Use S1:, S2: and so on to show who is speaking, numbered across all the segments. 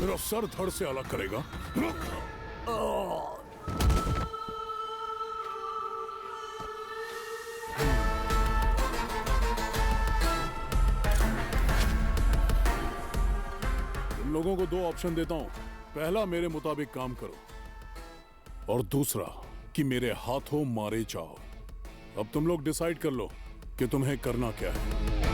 S1: मेरा सर धड़ से अलग करेगा? तुम लोगों को 2 ऑप्शन देता हूं। पहला, मेरे मुताबिक काम करो, और दूसरा कि मेरे हाथों मारे जाओ। अब तुम लोग डिसाइड कर लो कि तुम्हें करना क्या है।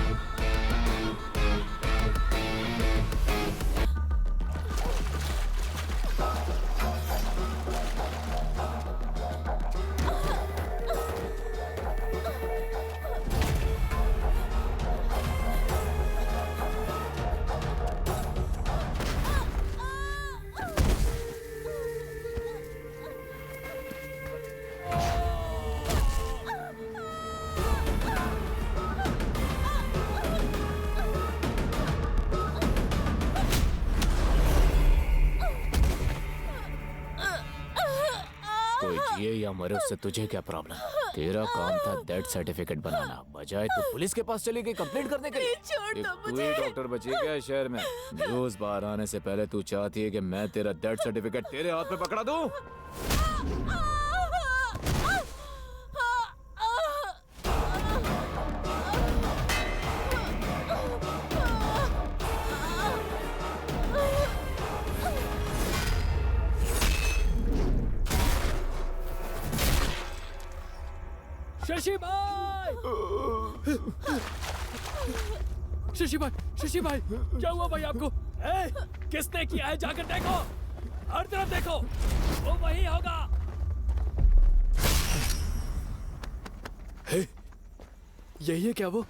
S2: ये या मरे उससे तुझे क्या प्रॉब्लम? तेरा काम था डेथ सर्टिफिकेट बनाना, बजाय तू पुलिस के पास चली गई कंप्लेंट करने के लिए।
S3: छोड़ दो
S2: तू
S3: मुझे।
S2: ही डॉक्टर बची क्या है शहर में? न्यूज बाहर आने से पहले तू चाहती है कि मैं तेरा डेथ सर्टिफिकेट तेरे हाथ में पकड़ा दूं?
S4: शशि भाई! शशि भाई, शशि भाई, क्या हुआ भाई आपको? किसने किया है? जाकर देखो, हर तरफ देखो, वो वही होगा। यही है क्या वो?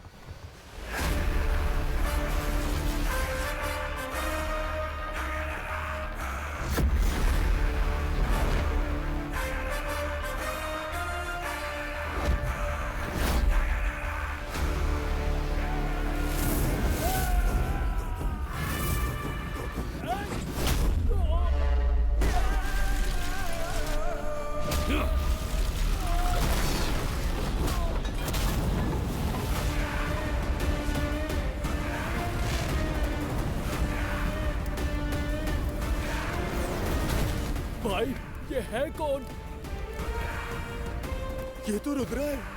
S4: भाई, ये है कौन?
S5: ये तो रुद्र है।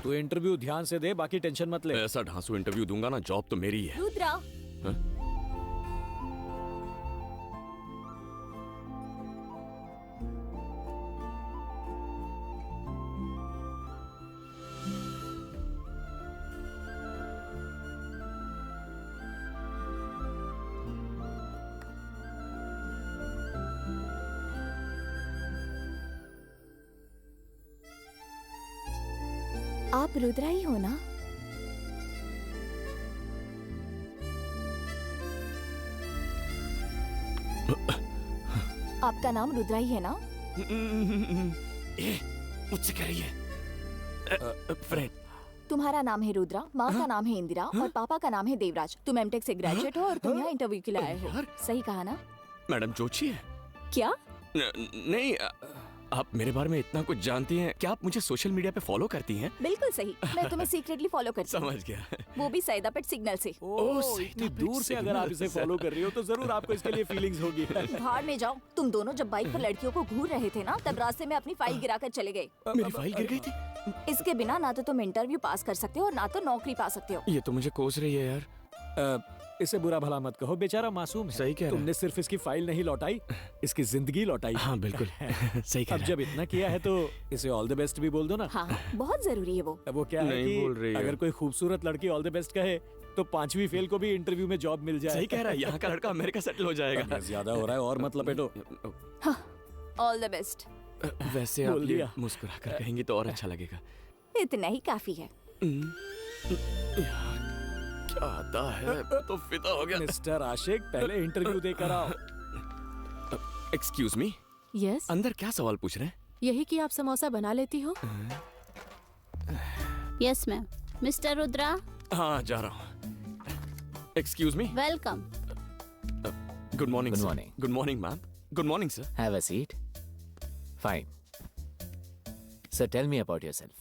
S4: तू इंटरव्यू ध्यान से दे, बाकी टेंशन मत ले।
S6: ऐसा ढांसू इंटरव्यू दूंगा ना, जॉब तो मेरी ही है।
S7: रुद्रा, आप रुद्रा ही हो ना? आपका नाम रुद्रा ही है ना?
S6: मुझसे कह रही है फ्रेंड।
S7: तुम्हारा नाम है रुद्रा, माँ का नाम है इंदिरा और पापा का नाम है देवराज। तुम एमटेक से ग्रेजुएट हो और तुम यहाँ इंटरव्यू के लिए आए हो। सही कहा ना?
S6: मैडम जोशी है
S7: क्या?
S6: नहीं, आप मेरे बारे में इतना कुछ जानती हैं। क्या आप मुझे सोशल मीडिया पे फॉलो करती हैं?
S7: बिल्कुल सही, मैं तुम्हें सीक्रेटली फॉलो करती हूँ।
S6: समझ गया।
S7: वो भी सैदापेट सिग्नल से।
S4: इतनी दूर से अगर आप इसे फॉलो कर रही हो तो जरूर आपको इसके लिए फीलिंग्स होगी।
S7: भाड़ में जाओ। तुम दोनों जब बाइक पर लड़कियों को घूर रहे थे ना, तब रास्ते में अपनी फाइल गिराकर चले गए।
S6: मेरी फाइल गिर गई थी।
S7: इसके बिना ना तो तुम इंटरव्यू पास कर सकते हो और ना तो नौकरी पा सकते हो।
S6: ये तो मुझे कोस रही है यार।
S4: इसे बुरा भला मत कहो, बेचारा मासूम है।
S6: सही कह रहा है।
S4: तुमने सिर्फ इसकी फाइल नहीं लौटाई, इसकी जिंदगी लौटाई।
S6: हाँ बिल्कुल सही कह
S4: अब
S6: रहा
S4: जब इतना किया है तो इसे ऑल द बेस्ट भी बोल दो ना।
S7: हाँ, बहुत जरूरी है वो।
S4: वो क्या है
S6: नहीं
S4: कि
S6: बोल रही है।
S4: अगर कोई खूबसूरत लड़की ऑल द बेस्ट कहे तो 5वीं फेल को भी इंटरव्यू में जॉब मिल जाए।
S6: सही कह रहा है। यहाँ का लड़का अमेरिका सेटल हो जाएगा।
S4: ज्यादा हो रहा है और मत लपेटो।
S7: All the best.
S6: वैसे आप
S4: बोल
S6: ये
S4: दिया।
S6: मुस्कुरा कर कहेंगी तो और अच्छा लगेगा।
S7: इतना ही काफी है।
S6: यार क्या आता है, तो फिदा हो गया।
S4: मिस्टर आशिक, पहले इंटरव्यू देकर आओ।
S6: एक्सक्यूज मी,
S3: यस,
S6: अंदर क्या सवाल पूछ रहे हैं?
S3: यही कि आप समोसा बना लेती हो?
S8: Yes ma'am. मिस्टर रुद्रा,
S6: हाँ जा रहा हूँ। Excuse me.
S8: Welcome.
S6: Good morning.
S2: Good morning.
S6: Good morning ma'am. Good morning sir.
S2: Have a seat. Fine. Sir, tell me about yourself.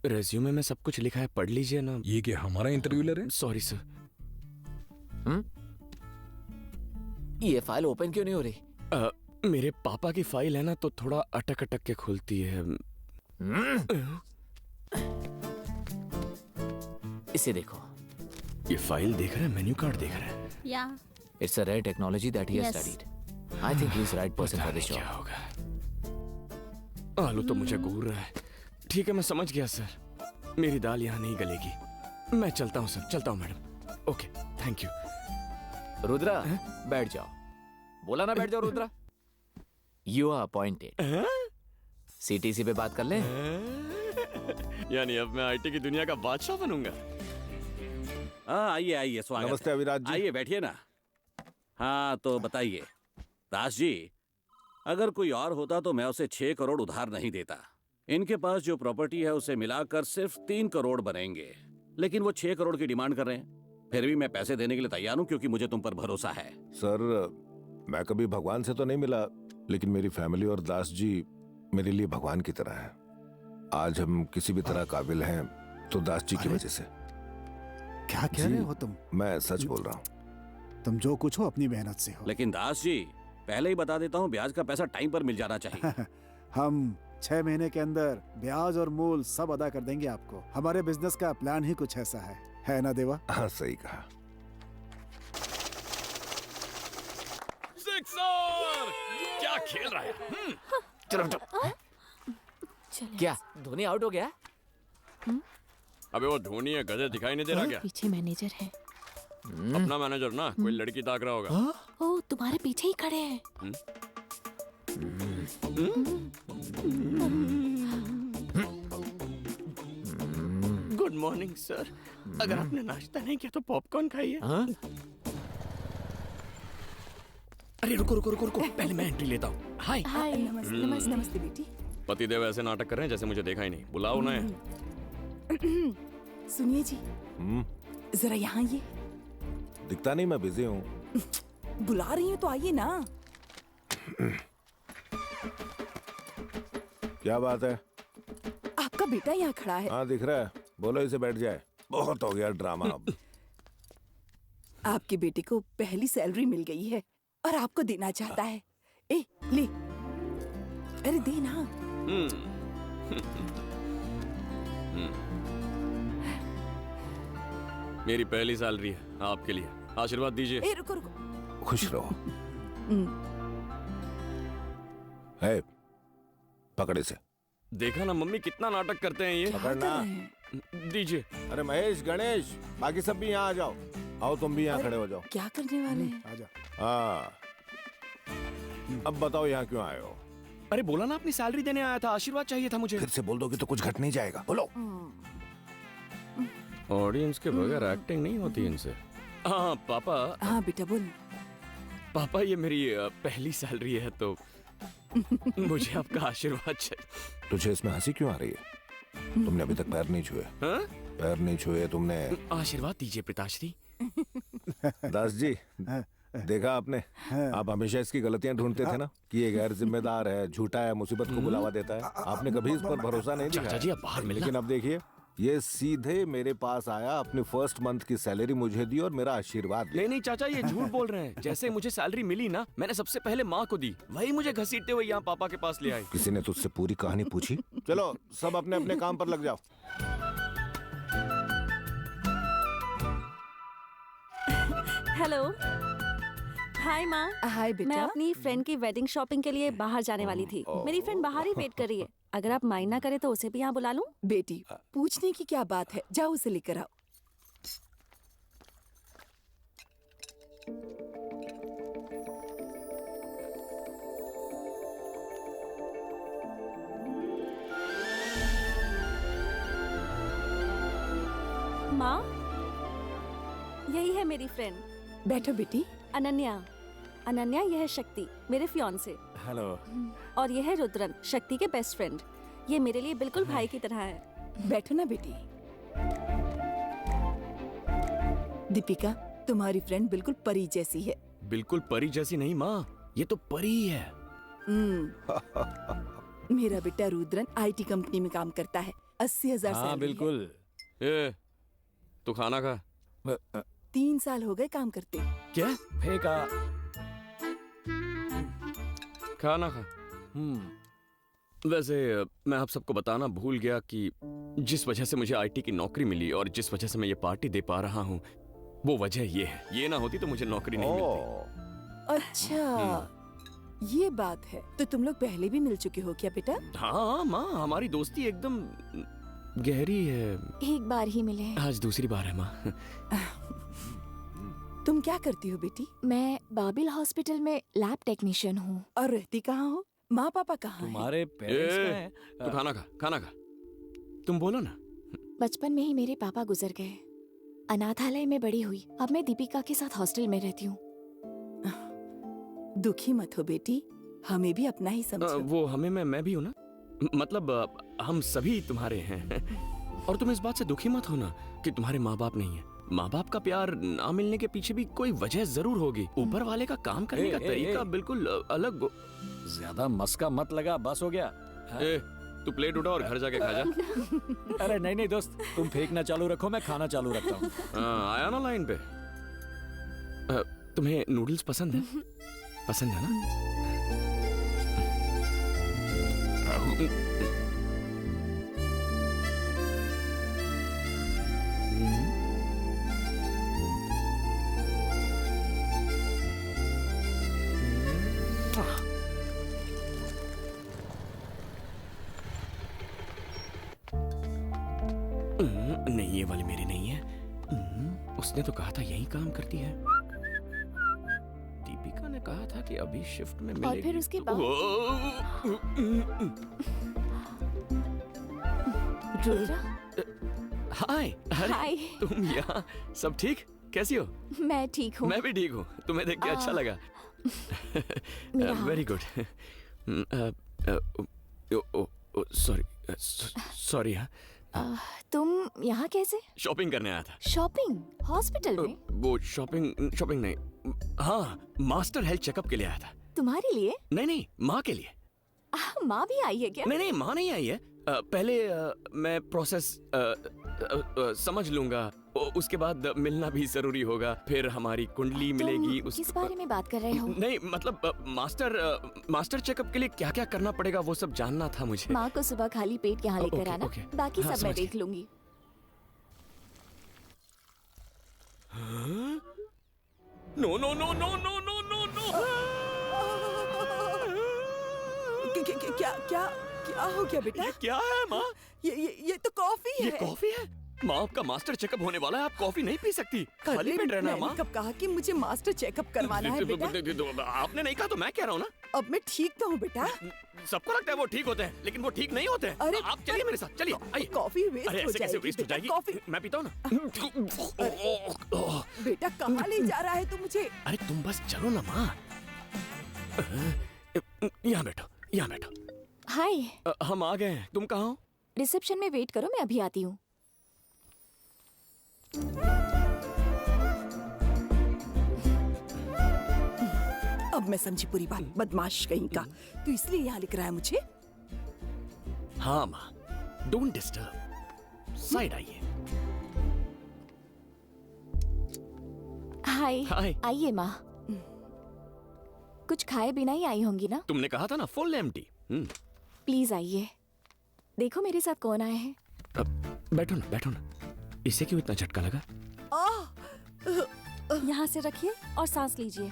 S6: Resume में सब कुछ लिखा है, पढ़ लीजिए ना।
S1: ये क्या हमारा इंटरव्यू ले रहे हैं?
S6: Sorry sir.
S2: ये फाइल ओपन क्यों नहीं हो रही?
S6: मेरे पापा की फाइल है ना, तो थोड़ा अटक अटक के खुलती है।
S2: इसे देखो।
S6: ये फाइल देख रहे हैं, मेन्यू कार्ड देख रहे हैं।
S8: या
S2: It's a rare technology that he has
S8: Yes.
S2: studied. I think he's the right person
S6: पता
S2: for this
S6: नहीं क्या
S2: job.
S6: होगा। आलू तो मुझे घूर रहा है। ठीक है, मैं समझ गया सर। मेरी दाल यहाँ नहीं गलेगी। मैं चलता हूँ सर, चलता हूँ madam. Okay, thank you.
S2: Rudra, बैठ जाओ। बोला ना बैठ जाओ Rudra. You are appointed. CTC पे बात कर ले।
S6: यानी अब मैं आईटी की दुनिया का बादशाह बनूंगा।
S9: हाँ, आइए आइए, स्वागत
S5: नमस्ते
S9: है।
S5: अविराज जी।
S9: आइए बैठिए ना। हाँ तो बताइए दास जी, अगर कोई और होता तो मैं उसे 6 करोड़ उधार नहीं देता। इनके पास जो प्रॉपर्टी है उसे मिलाकर सिर्फ 3 करोड़ बनेंगे, लेकिन वो 6 करोड़ की डिमांड कर रहे हैं। फिर भी मैं पैसे देने के लिए तैयार हूँ क्योंकि मुझे तुम पर भरोसा है।
S5: सर, मैं कभी भगवान से तो नहीं मिला, लेकिन मेरी फैमिली और दास जी मेरे लिए भगवान की तरह है। आज हम किसी भी तरह काबिल हैं तो दास जी की वजह से।
S10: क्या कह रहे हो तुम?
S5: मैं सच बोल रहा हूँ।
S10: तुम जो कुछ हो अपनी मेहनत से हो।
S9: लेकिन दास जी, पहले ही बता देता हूँ, ब्याज का पैसा टाइम पर मिल जाना चाहिए।
S10: हम 6 महीने के अंदर ब्याज और मूल सब अदा कर देंगे आपको। हमारे बिजनेस का प्लान ही कुछ ऐसा है ना देवा?
S5: हाँ सही कहा।
S6: सिक्सर! क्या खेल रहा है?
S7: चलो।
S2: क्या धोनी आउट हो गया?
S6: अबे वो धोनी है, गधे दिखाई नहीं दे रहा क्या?
S3: पीछे मैनेजर है।
S6: अपना मैनेजर ना, कोई लड़की ताक रहा होगा।
S3: ओ, तुम्हारे पीछे ही खड़े हैं।
S6: Good morning sir. अगर आपने नाश्ता नहीं किया तो पॉपकॉर्न खाइए।
S2: हाँ?
S6: अरे रुको रुको रुको रुको, पहले मैं एंट्री लेता हूँ। हाय।
S3: हाय।
S11: नमस्ते नमस्ते बेटी।
S6: पतिदेव ऐसे नाटक कर रहे हैं जैसे मुझे देखा ही नहीं। बुलाओ उन्हें।
S11: सुनिए जी, जरा यहाँ ये
S5: दिखता नहीं, मैं बिजी हूँ।
S11: बुला रही हूँ तो आइए ना।
S5: क्या बात है?
S11: आपका बेटा यहाँ खड़ा है।
S5: हाँ दिख रहा है। बोलो इसे बैठ जाए। बहुत हो गया ड्रामा अब।
S11: आपके बेटे को पहली सैलरी मिल गई है और आपको देना चाहता है। ए ले, अरे दे ना।
S6: मेरी पहली सैलरी है आपके लिए, आशीर्वाद दीजिए।
S11: ए रुको रुको।
S5: खुश रहो। है पकड़े से।
S6: देखा ना मम्मी कितना नाटक करते हैं ये।
S5: पकड़ना।
S6: दीजिए।
S5: अरे महेश, गणेश, बाकी सब भी यहाँ आ जाओ। आओ तुम भी यहाँ खड़े हो जाओ।
S11: क्या करने वाले हैं?
S10: आजा।
S5: हाँ, अब बताओ यहाँ क्यों आए हो?
S6: अरे बोला ना अपनी सैलरी देने आया था, आशीर्वाद चाहिए था मुझे।
S5: फिर से बोल दोगे तो कुछ घट नहीं जाएगा, बोलो।
S6: ऑडियंस के बगैर एक्टिंग नहीं होती इनसे। हाँ पापा।
S11: हाँ बेटा बोल।
S6: पापा ये मेरी पहली सैलरी है तो मुझे आपका आशीर्वाद चाहिए।
S5: तुझे इसमें हंसी क्यों आ रही है? तुमने अभी तक पैर नहीं छुए।
S6: हाँ?
S5: पैर नहीं छुए तुमने।
S6: आशीर्वाद दीजिए पिताश्री।
S5: दास जी, देखा आपने, आप हमेशा इसकी गलतियां ढूंढते थे ना कि ये गैर जिम्मेदार है, झूठा है, मुसीबत को बुलावा देता है। आपने कभी इस पर भरोसा नहीं
S6: चाचा जी
S5: दिखाया।
S6: अब बाहर मिलेगा।
S5: लेकिन अब देखिए, ये सीधे मेरे पास आया, अपनी फर्स्ट मंथ की सैलरी मुझे दी और मेरा आशीर्वाद लिया।
S6: नहीं नहीं चाचा, ये झूठ बोल रहे हैं। जैसे मुझे सैलरी मिली ना, मैंने सबसे पहले माँ को दी, वही मुझे घसीटते हुए यहाँ पापा के पास ले आई।
S5: किसी ने तुझसे पूरी कहानी पूछी? चलो सब अपने अपने काम पर लग जाओ।
S3: हेलो। हाय माँ।
S11: हाय बेटा।
S3: मैं अपनी फ्रेंड की वेडिंग शॉपिंग के लिए बाहर जाने वाली थी। मेरी फ्रेंड बाहर ही वेट कर रही है। अगर आप माइंड ना करे तो उसे भी यहाँ बुला लूं?
S11: बेटी, पूछने की क्या बात है, जाओ उसे लेकर आओ।
S3: माँ, यही है मेरी फ्रेंड।
S11: बैठो बेटी।
S3: अनन्या। अनन्या, यह है शक्ति, मेरे फियांसे।
S2: हेलो।
S3: और यह है रुद्रन, शक्ति के बेस्ट फ्रेंड। ये मेरे लिए बिल्कुल भाई की तरह है।
S11: बैठो ना बेटी। दीपिका, तुम्हारी फ्रेंड बिल्कुल परी जैसी है।
S6: बिल्कुल परी जैसी नहीं माँ, ये तो परी ही है।
S11: मेरा बेटा रुद्रन आईटी कंपनी में काम करता है। 80,000
S2: हाँ
S11: सैलरी है।
S2: बिल्कुल।
S6: ए, तू खाना खा।
S11: 3 साल हो गए काम करते।
S6: क्या?
S2: फेंका।
S6: खाना खा। वैसे मैं आप सबको बताना भूल गया कि जिस वजह से मुझे आईटी की नौकरी मिली और जिस वजह से मैं ये पार्टी दे पा रहा हूँ, वो वजह ये है। ये ना होती तो मुझे नौकरी नहीं मिलती।
S11: अच्छा, ये बात है। तो तुम लोग पहले भी मिल चुके हो क्या बेटा?
S6: हाँ माँ, हमारी दोस्ती एकदम गहरी है।
S3: एक बार ही मिले हैं।
S6: आज दूसरी बार है माँ।
S11: तुम क्या करती हो बेटी?
S3: मैं बाबिल हॉस्पिटल में लैब टेक्नीशियन हूँ।
S11: और रहती कहाँ हो? माँ पापा कहाँ हैं?
S2: तुम्हारे पेरेंट्स
S6: ए,
S2: हैं?
S6: तू खाना खा, खाना खा। तुम बोलो ना।
S3: बचपन में ही मेरे पापा गुजर गए। अनाथालय में बड़ी हुई। अब मैं दीपिका के साथ हॉस्टल में रहती हूँ।
S11: दुखी मत हो बेटी, हमें भी अपना ही समझो।
S6: वो हमें मैं भी हूँ ना, मतलब हम सभी तुम्हारे हैं। और तुम इस बात से दुखी मत होना कि तुम्हारे माँ बाप नहीं है। माँ बाप का प्यार ना मिलने के पीछे भी कोई वजह जरूर होगी। ऊपर वाले का काम करने का तरीका बिल्कुल अलग।
S2: ज्यादा मस्का मत लगा, बस हो गया।
S6: ए, तू प्लेट उठा और घर जाके खा जा।
S2: अरे नहीं नहीं दोस्त, तुम फेंकना चालू रखो, मैं खाना चालू रखता हूँ।
S6: आया ना लाइन पे। तुम्हें नूडल्स पसंद है? पसंद है ना? नहीं, ये वाली मेरी नहीं है। उसने तो कहा था यही काम करती है। दीपिका ने कहा था कि अभी शिफ्ट में मिलेगी।
S3: और फिर उसके बाद रुद्रा।
S6: हाय।
S3: हाय।
S6: तुम यहाँ? सब ठीक? कैसी हो?
S3: मैं ठीक हूँ।
S6: मैं भी ठीक हूँ। तुम्हें देख के अच्छा लगा। Very good. सॉरी। हाँ,
S3: तुम यहाँ कैसे?
S6: शॉपिंग करने आया था।
S3: शॉपिंग? हॉस्पिटल में?
S6: वो शॉपिंग नहीं, हाँ, मास्टर हेल्थ चेकअप के लिए आया था।
S3: तुम्हारे लिए?
S6: नहीं, माँ के लिए।
S3: माँ भी आई है क्या?
S6: नहीं, माँ नहीं आई है। पहले मैं प्रोसेस समझ लूंगा, उसके बाद मिलना भी जरूरी होगा, फिर हमारी कुंडली मिलेगी।
S12: किस बारे में बात कर रहे हो?
S6: नहीं मतलब मास्टर चेकअप के लिए क्या क्या करना पड़ेगा वो सब जानना था मुझे।
S12: माँ को सुबह खाली पेट यहाँ लेकर आना, बाकी
S6: हाँ,
S12: सब मैं देख लूंगी।
S6: No no no no no no no no.
S11: क्या क्या क्या हो गया बेटा?
S6: ये क्या है माँ?
S11: ये तो कॉफी है।
S6: ये कॉफी है? माँ, आपका मास्टर चेकअप होने वाला है, आप कॉफी नहीं पी सकती, खाली पेट रहना। माँ,
S11: कब कहा कि मुझे मास्टर चेकअप करवाना है बेटा?
S6: आपने नहीं कहा तो मैं कह रहा हूँ ना।
S11: अब मैं ठीक तो हूँ बेटा।
S6: सबको लगता है वो ठीक होते हैं, लेकिन वो ठीक नहीं होते हैं।
S11: अरे
S6: आप चलिए मेरे साथ, चलिए आइए।
S11: कॉफी वेस्ट
S6: अरे
S11: हो
S6: ऐसे कैसे
S11: जाएगी
S6: वेस्ट हो
S11: बेटा,
S6: जाएगी?
S11: कॉफी।
S6: मैं पीता हूँ ना।
S11: बेटा कहाँ ले जा रहा है तू मुझे?
S6: अरे तुम बस चलो ना माँ। यहाँ बैठो, यहाँ बैठो।
S12: हाय।
S6: हम आ गए हैं, तुम कहाँ हो?
S12: रिसेप्शन में वेट करो, मैं अभी आती हूँ।
S11: अब मैं समझी पूरी बात, बदमाश कहीं का। तू इसलिए यहाँ लिख रहा है मुझे?
S6: हाँ माँ, डोंट डिस्टर्ब, साइड आइए।
S12: हाय।
S6: हाय।
S12: आइए माँ, कुछ खाए बिना ही आई होंगी ना?
S6: तुमने कहा था ना फुल एम्प्टी।
S12: प्लीज आइए, देखो मेरे साथ कौन आए हैं।
S6: बैठो ना, बैठो ना। इसे क्यों इतना झटका लगा?
S3: यहाँ से रखिए और सांस लीजिए।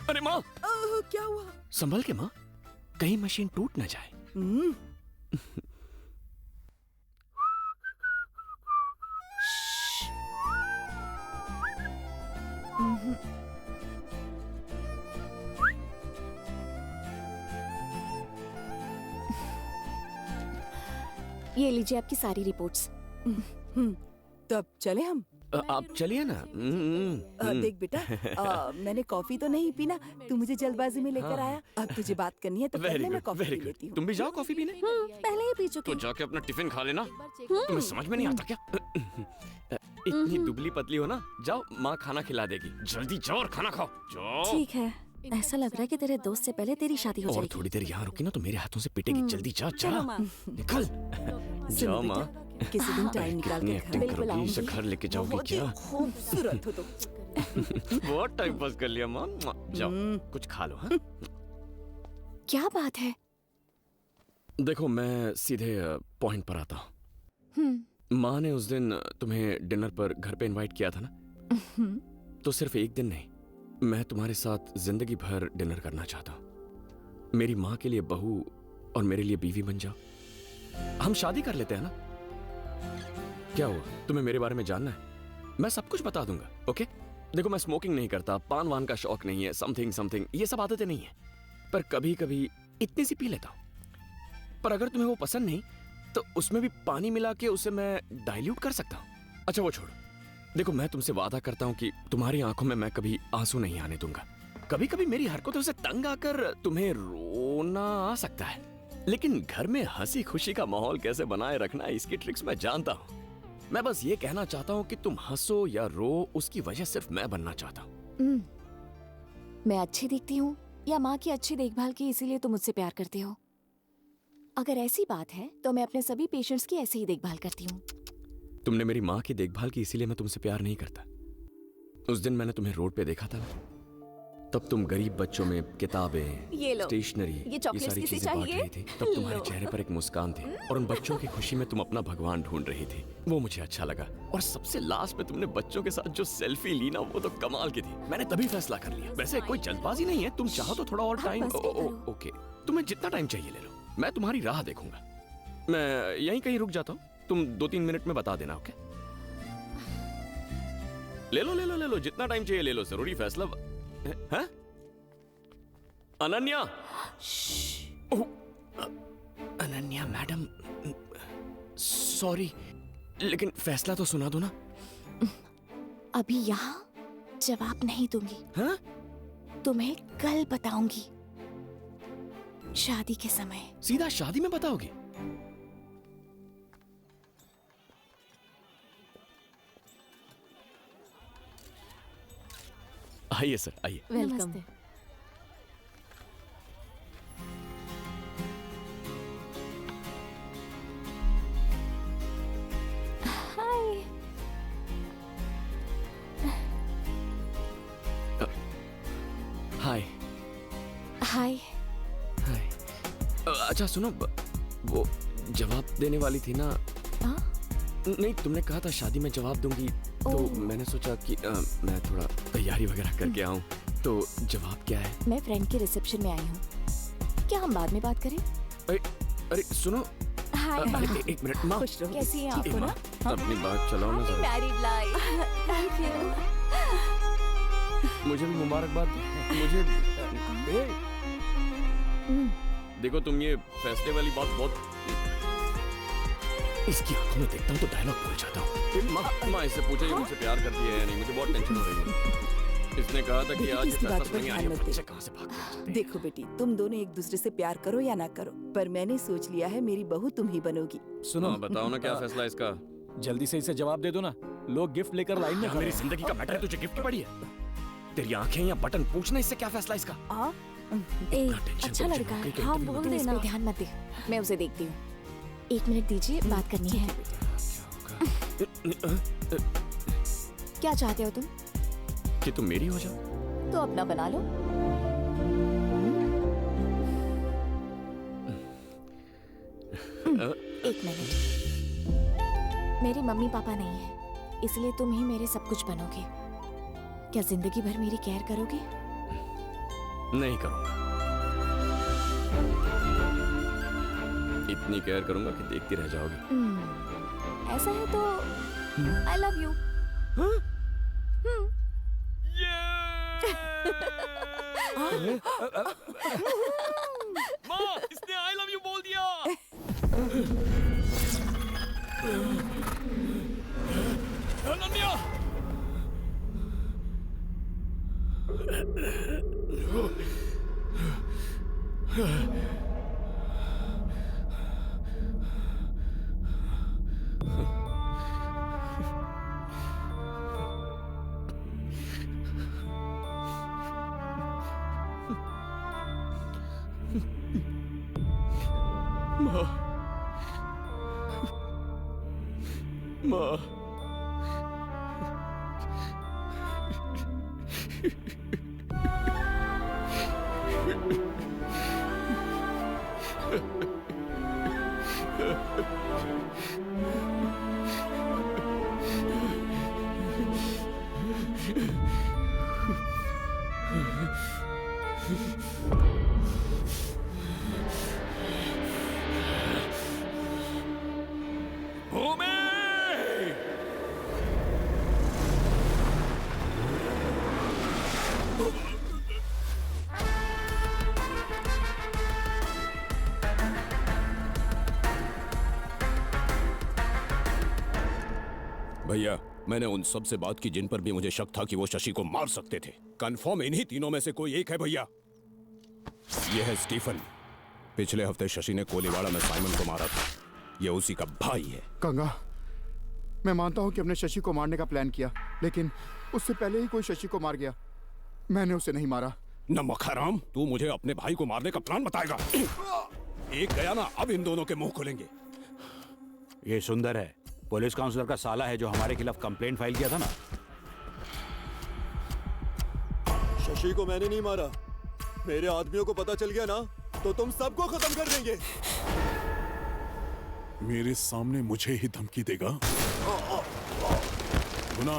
S6: अरे माँ,
S11: क्या हुआ?
S6: संभल के माँ, कहीं मशीन टूट ना जाए।
S12: ये लीजिए आपकी सारी रिपोर्ट्स।
S11: तो अब चले हम?
S6: आप चलिए ना।
S11: देख बेटा, मैंने कॉफी तो नहीं पीना, तू मुझे जल्दबाजी में लेकर आया। अब तुझे बात करनी है तो पहले मैं कॉफी पी लेती हूँ।
S6: तुम भी जाओ कॉफी पीने।
S3: पहले ही पी चुकी।
S6: तो जाके अपना टिफिन खा लेना। तुम्हें समझ में नहीं आता क्या? इतनी दुबली पतली हो ना, जाओ माँ खाना खिला देगी, जल्दी जाओ और खाना खाओ, जाओ।
S3: ठीक है, ऐसा लग रहा है कि तेरे दोस्त से पहले तेरी शादी हो जाएगी।
S6: और थोड़ी देर यहाँ रुकी ना तो मेरे हाथों से पिटेगी। जल्दी जा, जा निकल। जाओ माँ,
S11: किसी दिन टाइम निकाल के
S6: एक्टिंग करोगी, इसे घर लेके जाओगी क्या?
S11: खूबसूरत हो तुम।
S6: बहुत टाइम पास कर लिया माँ। जाओ कुछ खा लो। हाँ,
S12: क्या बात है?
S6: देखो मैं सीधे पॉइंट पर आता हूँ। माँ ने उस दिन तुम्हें डिनर पर घर पे इनवाइट किया था ना, तो सिर्फ एक दिन नहीं, मैं तुम्हारे साथ जिंदगी भर डिनर करना चाहता हूँ। मेरी माँ के लिए बहू और मेरे लिए बीवी बन जाओ, हम शादी कर लेते हैं ना। क्या हुआ, तुम्हें मेरे बारे में जानना है? मैं सब कुछ बता दूंगा, ओके? देखो मैं स्मोकिंग नहीं करता, पान वान का शौक नहीं है, समथिंग ये सब आदतें नहीं है, पर कभी कभी इतनी सी पी लेता हूँ। पर अगर तुम्हें वो पसंद नहीं तो उसमें भी पानी मिला के उसे मैं डाइल्यूट कर सकता हूँ। अच्छा वो छोड़ो, देखो मैं तुमसे वादा करता हूँ कि तुम्हारी आंखों में मैं कभी आंसू नहीं आने दूंगा। कभी कभी मेरी हरकतों से तंग आकर तुम्हें रोना आ सकता है, लेकिन घर में हंसी खुशी का माहौल कैसे बनाए रखना इसकी ट्रिक्स मैं जानता हूँ। मैं बस ये कहना चाहता हूँ कि तुम हंसो या रो, उसकी वजह सिर्फ मैं बनना चाहता हूँ।
S12: मैं अच्छी दिखती हूँ या माँ की अच्छी देखभाल की, इसीलिए तुम मुझसे प्यार करते हो? अगर ऐसी बात है तो मैं अपने सभी पेशेंट्स की ऐसे ही देखभाल करती हूँ।
S6: तुमने मेरी माँ की देखभाल की, इसीलिए मैं तुमसे प्यार नहीं करता। उस दिन मैंने तुम्हें रोड पे देखा था ना, तब तुम गरीब बच्चों में किताबें, स्टेशनरी, ये सारी चीजें बांट रही थी। तब तुम्हारे चेहरे पर एक मुस्कान थी और उन बच्चों की खुशी में तुम अपना भगवान ढूंढ रही थी। वो मुझे अच्छा लगा। और सबसे लास्ट में तुमने बच्चों के साथ जो सेल्फी ली ना, वो तो कमाल की थी। मैंने तभी फैसला कर लिया। वैसे कोई जल्दबाजी नहीं है, तुम चाहो तो थोड़ा और टाइम। ओके, तुम्हें जितना टाइम चाहिए ले लो, मैं तुम्हारी राह देखूंगा। मैं यहीं कहीं रुक जाता हूँ, तुम 2-3 मिनट में बता देना, ओके? ले लो, जितना टाइम चाहिए ले लो, जरूरी फैसला है। अनन्या, अनन्या मैडम, सॉरी, लेकिन फैसला तो सुना दो ना।
S12: अभी यहाँ जवाब नहीं दूंगी।
S6: हाँ?
S12: तुम्हें कल बताऊंगी, शादी के समय।
S6: सीधा शादी में बताओगे? आइए सर, आइए।
S3: वेलकम।
S6: अच्छा सुनो, वो जवाब देने वाली थी ना?
S12: हाँ?
S6: नहीं, तुमने कहा था शादी में जवाब दूंगी, तो मैंने सोचा कि मैं थोड़ा तैयारी वगैरह करके आऊं। तो जवाब क्या है?
S12: मैं फ्रेंड के रिसेप्शन में आई हूँ, क्या हम बाद में बात करें?
S6: अरे सुनो,
S12: हाय।
S6: एक मिनट माँ,
S12: खुश रहो। कैसी हैं आप?
S6: माँ, अपनी बात चलाओ ना जरा।
S12: Married life. Thank you.
S6: मुझे भी मुबारकबाद। मुझे देखो, तुम ये फैसले वाली बात बहुत, इसकी आंखों में देखता हूँ तो डायलॉग भूल जाता हूँ। माँ इससे पूछे ये मुझसे प्यार करती है या नहीं, मुझे बहुत टेंशन हो रही है। इसने कहा था कि आज ये फैसला सुनेंगे, आज ये बच्चे कहाँ से भाग गए।
S11: देखो बेटी, तुम दोनों एक दूसरे से प्यार करो या ना करो, पर मैंने सोच लिया है मेरी बहू तुम ही बनोगी।
S4: सुनो,
S6: बताओ ना क्या फैसला है इसका।
S4: जल्दी से इसे जवाब दे दो ना, लोग गिफ्ट लेकर लाइन में खड़े
S6: मेरी
S4: हैं।
S6: जिंदगी का मैटर है, तुझे गिफ्ट की पड़ी है? तेरी आंखें या बटन, पूछना इससे क्या फैसला इसका।
S12: अच्छा लड़का है, हाँ बोल देना। इस पे ध्यान मत दे, मैं उसे देखती हूँ। 1 मिनट दीजिए, बात करनी है। क्या चाहते हो तुम?
S6: कि तुम मेरी हो जाओ।
S12: तो अपना बना लो। एक मिनट, मेरे मम्मी पापा नहीं है, इसलिए तुम ही मेरे सब कुछ बनोगे। क्या जिंदगी भर मेरी केयर करोगे?
S6: नहीं करूंगा, इतनी केयर करूंगा कि देखती रह जाओगी।
S12: ऐसा है तो आई लव यू।
S6: माँ, इसने आई लव यू बोल दिया। अनन्या! माँ,
S13: भैया, मैंने उन सब से बात की जिन पर भी मुझे शक था कि वो शशि को मार सकते थे। कंफर्म इन्हीं तीनों में से कोई एक है भैया। ये है स्टीफन। पिछले हफ्ते शशि ने कोलीवाड़ा में साइमन को मारा था। ये उसी का भाई है।
S14: गंगा, मैं मानता हूँ कि हमने शशि को मारने का प्लान किया, लेकिन उससे पहले ही कोई शशि को मार गया। मैंने उसे नहीं मारा।
S13: नमक हराम, तू मुझे अपने भाई को मारने का प्लान बताएगा? एक गया ना, अब इन दोनों के मुंह खुलेंगे।
S15: ये सुंदर है, पुलिस काउंसलर का साला है जो हमारे खिलाफ कंप्लेंट फाइल किया था ना।
S16: शशि को मैंने नहीं मारा। मेरे आदमियों को पता चल गया ना तो तुम सबको खत्म कर देंगे।
S1: मेरे सामने मुझे ही धमकी देगा? गुना,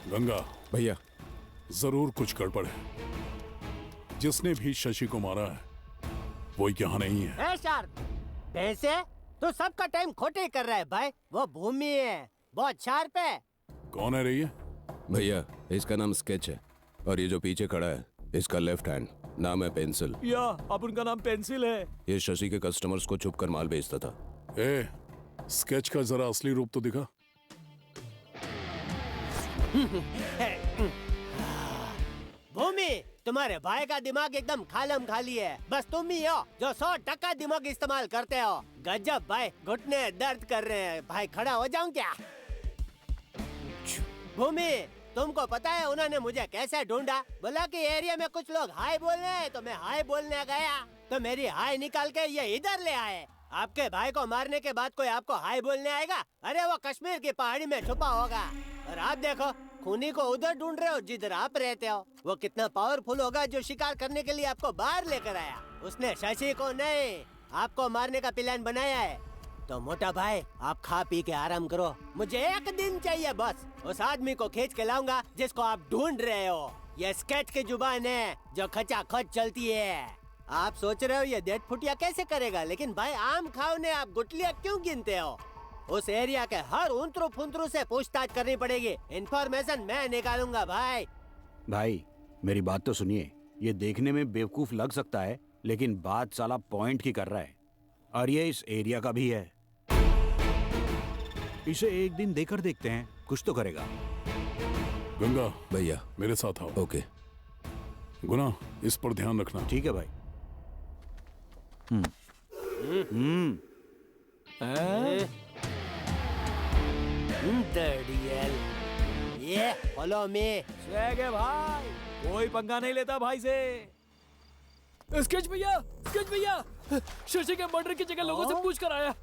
S1: गंगा
S13: भैया,
S1: जरूर कुछ गड़बड़ है। जिसने भी शशि को मारा है वो यहाँ नहीं है।
S17: पैसे तो सबका टाइम खोटे कर रहा है भाई। वो भूमि है, बहुत शार्प है।
S1: कौन है रही है?
S13: भैया, इसका नाम स्केच है और ये जो पीछे खड़ा है इसका लेफ्ट हैंड, नाम है पेंसिल।
S4: या अब उनका नाम पेंसिल है।
S13: ये शशि के कस्टमर्स को छुप कर माल बेचता था।
S1: ए, स्केच का जरा असली रूप तो दिखा।
S17: भूमि, तुम्हारे भाई का दिमाग एकदम खालम खाली है। बस तुम ही हो जो 100% दिमाग इस्तेमाल करते हो। गजब भाई, घुटने दर्द कर रहे हैं भाई। खड़ा हो जाऊं क्या? भूमि, तुमको पता है उन्होंने मुझे कैसे ढूंढा? बोला कि एरिया में कुछ लोग हाय बोलने हैं, तो मैं हाय बोलने गया तो मेरी हाय निकाल के ये इधर ले आए। आपके भाई को मारने के बाद कोई आपको हाय बोलने आएगा? अरे वो कश्मीर की पहाड़ी में छुपा होगा। और आप देखो, खूनी को उधर ढूंढ रहे हो जिधर आप रहते हो। वो कितना पावरफुल होगा जो शिकार करने के लिए आपको बाहर लेकर आया। उसने शशि को नहीं, आपको मारने का प्लान बनाया है। तो मोटा भाई आप खा पी के आराम करो, मुझे एक दिन चाहिए बस। उस आदमी को खींच के लाऊंगा जिसको आप ढूंढ रहे हो। ये स्केच की जुबान है जो खचाखच चलती है। आप सोच रहे हो ये डेढ़ फुटिया कैसे करेगा, लेकिन भाई आम खाओ ने आप गुटलियां क्यों गिनते हो? उस एरिया के हर उंतरू फुंतरू से पूछताछ करनी पड़ेगी। इन्फॉर्मेशन मैं निकालूंगा भाई।
S15: भाई मेरी बात तो सुनिए, ये देखने में बेवकूफ लग सकता है लेकिन बात साला पॉइंट की कर रहा है, और ये इस एरिया का भी है। इसे एक दिन देकर देखते हैं, कुछ तो करेगा।
S1: गंगा
S13: भैया
S1: मेरे साथ आओ।
S13: ओके।
S1: गुना इस पर ध्यान रखना।
S15: ठीक है भाई।
S17: ये फॉलो मी।
S4: स्वैग है भाई, कोई पंगा नहीं लेता भाई से। स्केच भैया शशि के मर्डर की जगह लोगों से पूछ कर आया।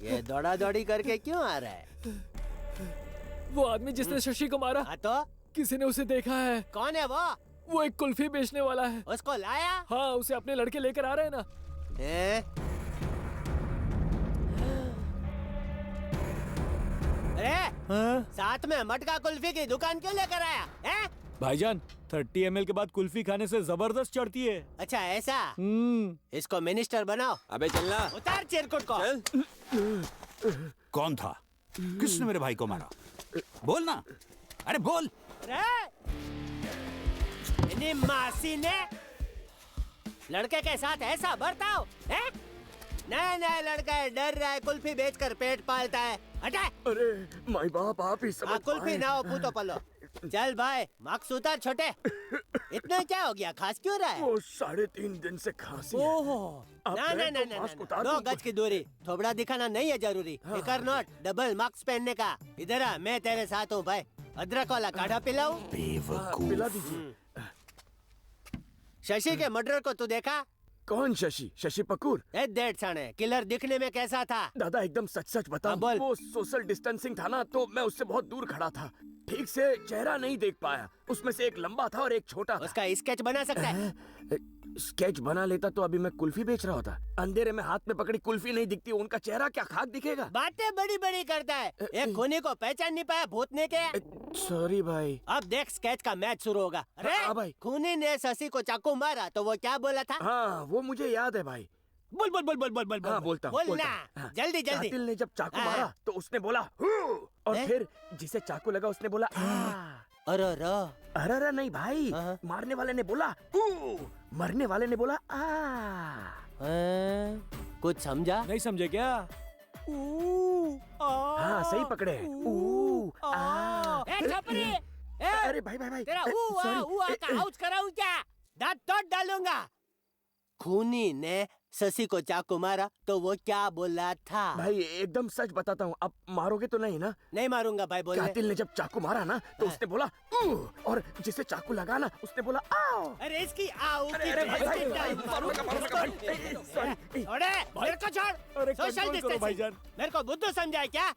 S17: ये दौड़ा दौड़ी करके क्यों आ रहा है?
S4: वो आदमी जिसने शशि को मारा,
S17: तो
S4: किसी ने उसे देखा है।
S17: कौन है वो?
S4: वो एक कुल्फी बेचने वाला है।
S17: उसको लाया?
S4: हाँ, उसे अपने लड़के लेकर आ रहे हैं ना।
S17: अरे साथ में मटका कुल्फी की दुकान क्यों लेकर आया है?
S4: भाईजान 30 ml के बाद कुल्फी खाने से जबरदस्त चढ़ती है।
S17: अच्छा ऐसा? इसको मिनिस्टर बनाओ।
S6: अबे चलना।
S17: उतार चिरकुट को।
S15: कौन था? किसने मेरे भाई को मारा? बोल ना, अरे बोल।
S17: इन्हीं मासी ने लड़के के साथ ऐसा बर्ताव है? नया लड़का है, डर रहा है, कुल्फी बेचकर पेट पालता है। हटा।
S4: अरे माई बाप आप ही समझ
S17: कुल्फी ना हो पूतो पलो। चल भाई मार्क्स उतार छोटे। इतना क्या हो गया, खांस क्यों रहा है?
S4: वो 3.5 दिन से खांसी है।
S17: ओहो ना 2 गज की दूरी। थोबड़ा दिखाना नहीं है जरूरी। फिकर नॉट डबल मार्क्स पहनने का। इधर आ, मैं तेरे साथ हूँ भाई। अदरक वाला काढ़ा पिलाऊं?
S4: पिला दीजिए।
S17: शशि के मर्डर को तू देखा?
S4: कौन शशि? शशि पकूर?
S17: डेढ़ साढ़े किलर दिखने में कैसा था?
S4: दादा एकदम सच बता।
S17: बोल।
S4: वो सोशल डिस्टेंसिंग था ना, तो मैं उससे बहुत दूर खड़ा था, ठीक से चेहरा नहीं देख पाया। उसमें से एक लंबा था और एक छोटा था।
S17: उसका स्केच बना सकता है?
S4: स्केच बना लेता तो अभी मैं कुल्फी बेच रहा होता। अंधेरे में हाथ में पकड़ी कुल्फी नहीं दिखती, उनका चेहरा क्या खाक दिखेगा?
S17: बातें बड़ी बड़ी करता है। एक खूनी को पहचान नहीं पाया भूतने के।
S4: सॉरी भाई।
S17: अब देख स्केच का मैच शुरू होगा। अरे
S4: भाई,
S17: खूनी ने शशि को चाकू मारा तो वो क्या बोला था?
S4: हाँ वो मुझे याद है भाई।
S17: बोल बोल बोल बोल बोल बोल।
S4: हाँ, बोलता
S17: बोलना जल्दी जल्दी।
S4: कातिल ने जब चाकू मारा तो उसने बोला हू, और फिर जिसे चाकू लगा उसने बोला अरे नहीं भाई, मारने वाले ने बोला ऊ, मरने वाले ने बोला आ।
S17: कुछ समझा?
S4: नहीं समझे क्या? हाँ सही पकड़े।
S17: अरे भाई तेरा का आउच कराऊं क्या? दांत तोड़ डालूंगा। खूनी ने शशि को चाकू मारा तो वो क्या बोला था?
S4: भाई एकदम सच बताता हूँ, अब मारोगे तो नहीं ना?
S17: नहीं मारूंगा भाई। बोल।
S4: कातिल ने जब चाकू मारा ना तो उसने बोला और जिसे चाकू लगा ना उसने बोला आओ।
S17: अरे इसकी आओ की मेरे को छोड़। Social distancing. मेरे को बुद्धू समझा है क्या?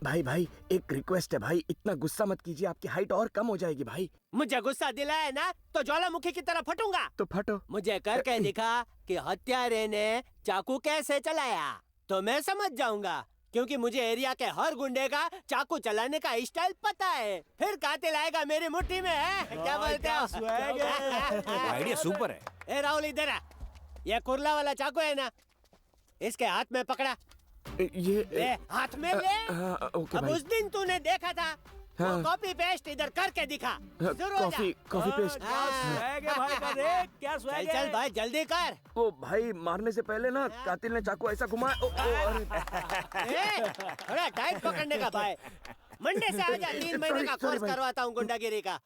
S4: भाई एक रिक्वेस्ट है भाई, इतना गुस्सा मत कीजिए, आपकी हाइट और कम हो जाएगी भाई।
S17: मुझे गुस्सा दिलाया ना तो ज्वालामुखी की तरह फटूंगा।
S4: तो फटो।
S17: मुझे करके दिखा कि हत्यारे ने चाकू कैसे चलाया तो मैं समझ जाऊंगा, क्योंकि मुझे एरिया के हर गुंडे का चाकू चलाने का स्टाइल पता है। फिर कातिल आएगा मेरी मुट्ठी में है। क्या बोलते हो?
S15: आइडिया सुपर है।
S17: ए राहुल इधर आ। ये कुर्ला वाला चाकू है ना, इसके हाथ में पकड़ा।
S4: ये
S17: हाथ में ले। अब उस दिन तूने देखा था, कॉपी पेस्ट इधर करके दिखा।
S4: Copy paste.
S17: क्या स्वैग है? चल भाई जल्दी कर।
S4: वो भाई मारने से पहले ना कातिल ने चाकू ऐसा घुमाया।
S17: थोड़ा टाइट पकड़ने का भाई। मंडे से आजा, 3 महीने का कोर्स करवाता हूँ गुंडागिरी का।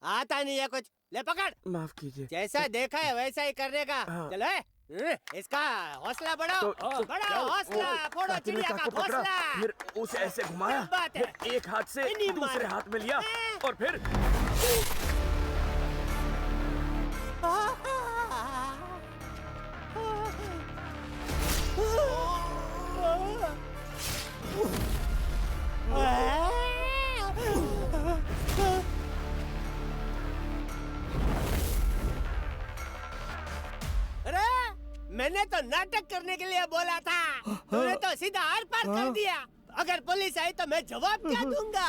S17: आता नहीं है कुछ। ले पकड़।
S4: माफ कीजिए।
S17: जैसा देखा है वैसा ही करने का। चलो इसका हौसला बढ़ाओ। बढ़ाओ हौसला, फोड़ो चिड़िया का घोंसला।
S4: फिर उसे ऐसे घुमाया, फिर एक हाथ से दूसरे हाथ में लिया और फिर
S17: मैंने तो नाटक करने के लिए बोला था, तूने तो सीधा आर पार कर दिया। अगर पुलिस आई तो मैं जवाब क्या दूंगा?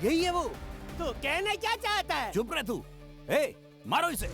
S15: यही है वो।
S17: तू कहना क्या चाहता है?
S15: चुप रह तू। ए, मारो इसे।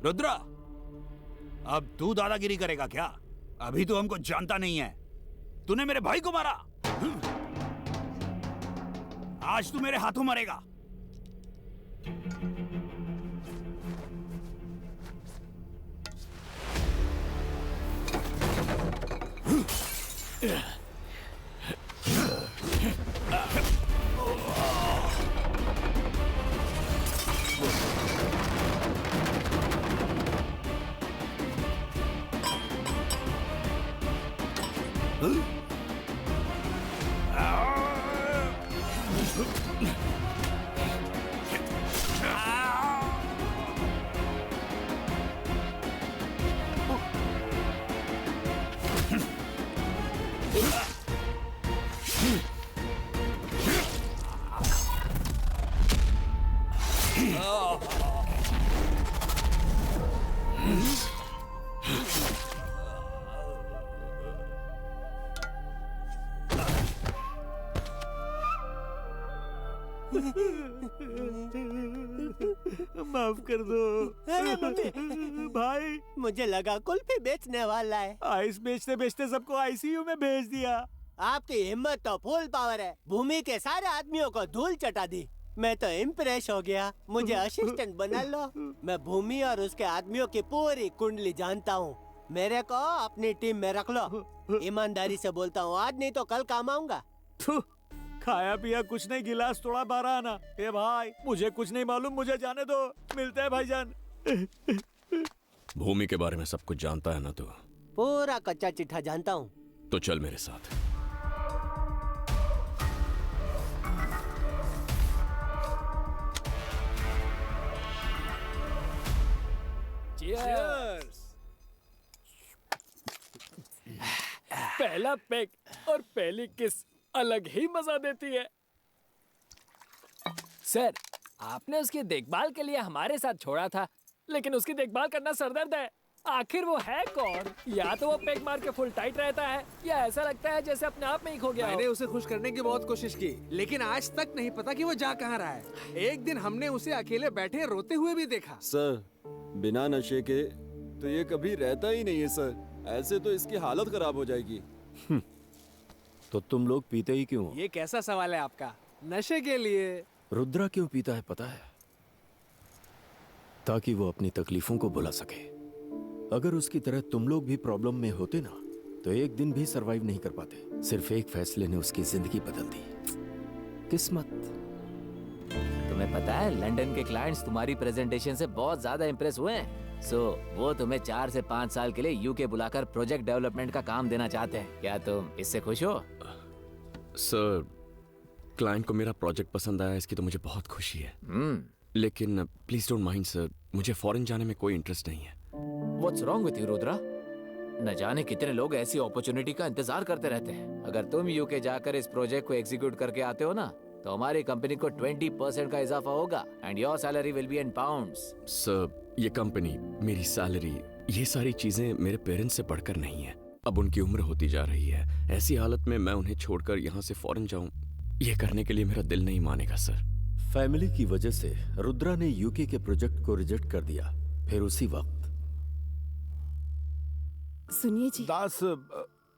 S15: रुद्रा, अब तू दादागिरी करेगा क्या? अभी तो हमको जानता नहीं है। तूने मेरे भाई को मारा, आज तू मेरे हाथों मरेगा।
S17: माफ कर दो। अरे मम्मी, भाई मुझे लगा कुल्फी बेचने वाला है। आइस बेचते बेचते सबको आईसीयू में भेज दिया। आपकी हिम्मत तो फुल पावर है। भूमि के सारे आदमियों को धूल चटा दी। मैं तो इम्प्रेस हो गया। मुझे असिस्टेंट बना लो। मैं भूमि और उसके आदमियों की पूरी कुंडली जानता हूँ। मेरे को अपनी टीम में रख लो। ईमानदारी से बोलता हूँ, आज नहीं तो कल काम आऊंगा।
S4: खाया पिया कुछ नहीं, गिलास तोड़ा 12 आना। ए भाई, मुझे कुछ नहीं मालूम, मुझे जाने दो। मिलते हैं भाईजान।
S13: भूमि के बारे में सब कुछ जानता है ना तू?
S17: पूरा कच्चा चिट्ठा जानता हूँ।
S13: तो चल मेरे साथ।
S4: Cheers! पहला पेग और पहली किस अलग ही मजा देती है। सर, आपने उसकी देखभाल के लिए हमारे साथ छोड़ा था, लेकिन उसकी देखभाल करना सरदर्द है। आखिर वो है कौन? या तो वो पेग मार के फुल टाइट रहता है, या ऐसा लगता है जैसे अपने आप में ही खो गया हो।
S18: मैंने उसे खुश करने की बहुत कोशिश की, लेकिन आज तक नहीं पता कि वो जा कहाँ रहा है। एक दिन हमने उसे अकेले बैठे रोते हुए भी देखा।
S16: सर, बिना नशे के तो ये कभी रहता ही नहीं है सर। ऐसे तो इसकी हालत खराब हो जाएगी।
S19: तो तुम लोग पीते ही क्यों?
S18: ये कैसा सवाल है आपका? नशे के लिए।
S19: रुद्रा क्यों पीता है पता है? ताकि वो अपनी तकलीफों को भुला सके। अगर उसकी तरह तुम लोग भी प्रॉब्लम में होते ना, तो एक दिन भी सरवाइव नहीं कर पाते। सिर्फ एक फैसले ने उसकी जिंदगी बदल दी। किस्मत।
S2: तुम्हें पता है, लंदन के क्लाइंट्स तुम्हारी प्रेजेंटेशन से बहुत ज्यादा इंप्रेस हुए हैं। वो तुम्हें 4 से 5 साल के लिए यूके बुलाकर प्रोजेक्ट डेवलपमेंट का काम देना चाहते हैं। क्या तुम इससे खुश हो?
S6: सर, क्लाइंट को मेरा प्रोजेक्ट पसंद आया, इसकी तो मुझे बहुत खुशी है। लेकिन प्लीज डोंट माइंड सर, मुझे फॉरेन जाने में कोई इंटरेस्ट नहीं है।
S2: What's wrong with you, Rudra? न जाने कितने लोग ऐसी अपॉर्चुनिटी का इंतजार करते रहते हैं। अगर तुम यूके जाकर इस प्रोजेक्ट को एग्जीक्यूट करके आते हो ना, तो हमारी कंपनी को 20% का इजाफा होगा and your salary will be in pounds.
S6: Sir, ये कंपनी, मेरी सैलरी, ये सारी चीजें मेरे पेरेंट्स से बढ़कर नहीं है। अब उनकी उम्र होती जा रही है। ऐसी हालत में मैं उन्हें छोड़कर यहाँ से फॉरेन जाऊँ, ये करने के लिए मेरा दिल नहीं मानेगा सर।
S19: फैमिली की वजह से रुद्रा ने यूके के प्रोजेक्ट को रिजेक्ट कर दिया। फिर उसी वक्त
S11: सुनिए जी।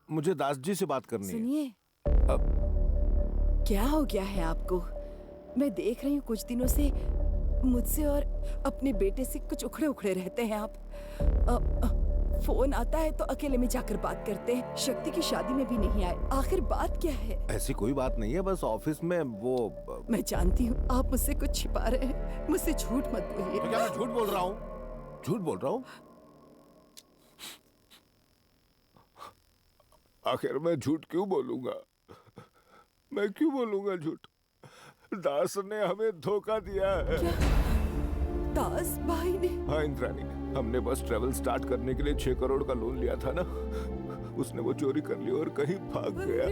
S5: मुझे दास जी से बात करनी है।
S11: सुनिए, क्या हो गया है आपको? मैं देख रही हूँ कुछ दिनों से मुझसे और अपने बेटे से कुछ उखड़े उखड़े रहते हैं आप। फोन आता है तो अकेले में जाकर बात करते हैं। शक्ति की शादी में भी नहीं आए। आखिर बात क्या है?
S5: ऐसी कोई बात नहीं है, बस ऑफिस में वो।
S11: मैं जानती हूँ आप मुझसे कुछ छिपा रहे हैं। मुझसे झूठ मत बोलिए।
S5: तो क्या मैं झूठ बोल रहा हूँ? झूठ बोल रहा हूँ? आखिर मैं झूठ क्यों बोलूंगा? मैं क्यों बोलूंगा झूठ? दास ने हमें धोखा दिया है।
S11: क्या? दास भाई ने?
S5: हाँ इंद्राणी, हमने बस ट्रेवल स्टार्ट करने के लिए 6 करोड़ का लोन लिया था ना, उसने वो चोरी कर लिया और कहीं भाग गया।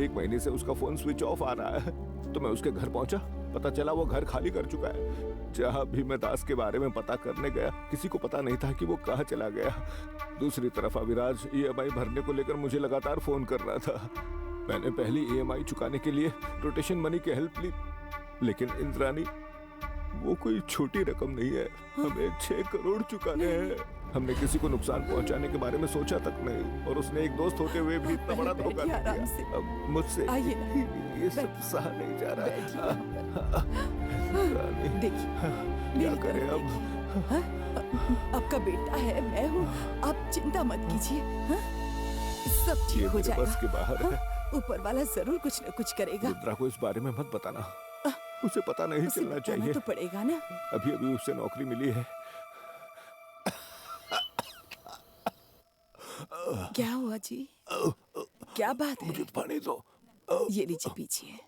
S5: 1 महीने से उसका फोन स्विच ऑफ आ रहा है। तो मैं उसके घर पहुंचा, पता चला वो घर खाली कर चुका है। जहाँ भी मैं दास के बारे में पता करने गया, किसी को पता नहीं था कि वो कहाँ चला गया। दूसरी तरफ अविराज EMI भरने को लेकर मुझे लगातार फोन कर रहा था। मैंने पहली EMI चुकाने के लिए रोटेशन मनी की हेल्प ली, लेकिन इंद्राणी वो कोई छोटी रकम नहीं है। हमें 6 करोड़ चुकाने हैं। हमने किसी को नुकसान पहुंचाने के बारे में सोचा तक नहीं, और उसने एक दोस्त होते हुए भी इतना बड़ा धोखा दिया। अब मुझसे ये सब सहा नहीं जा रहा है। क्या करें अब?
S11: आपका बेटा है, मैं हूँ, आप चिंता मत कीजिए। सब ठीक हो जाएगा।
S5: बस के बाहर है।
S11: ऊपर वाला जरूर कुछ न कुछ करेगा।
S5: रुद्रा को इस बारे में मत बताना, उसे पता नहीं चलना चाहिए।
S11: तो पड़ेगा ना।
S5: अभी उसे नौकरी मिली है।
S11: क्या हुआ जी? क्या बात है?
S5: मुझे पानी दो।
S11: ये लीजिए पीछिए।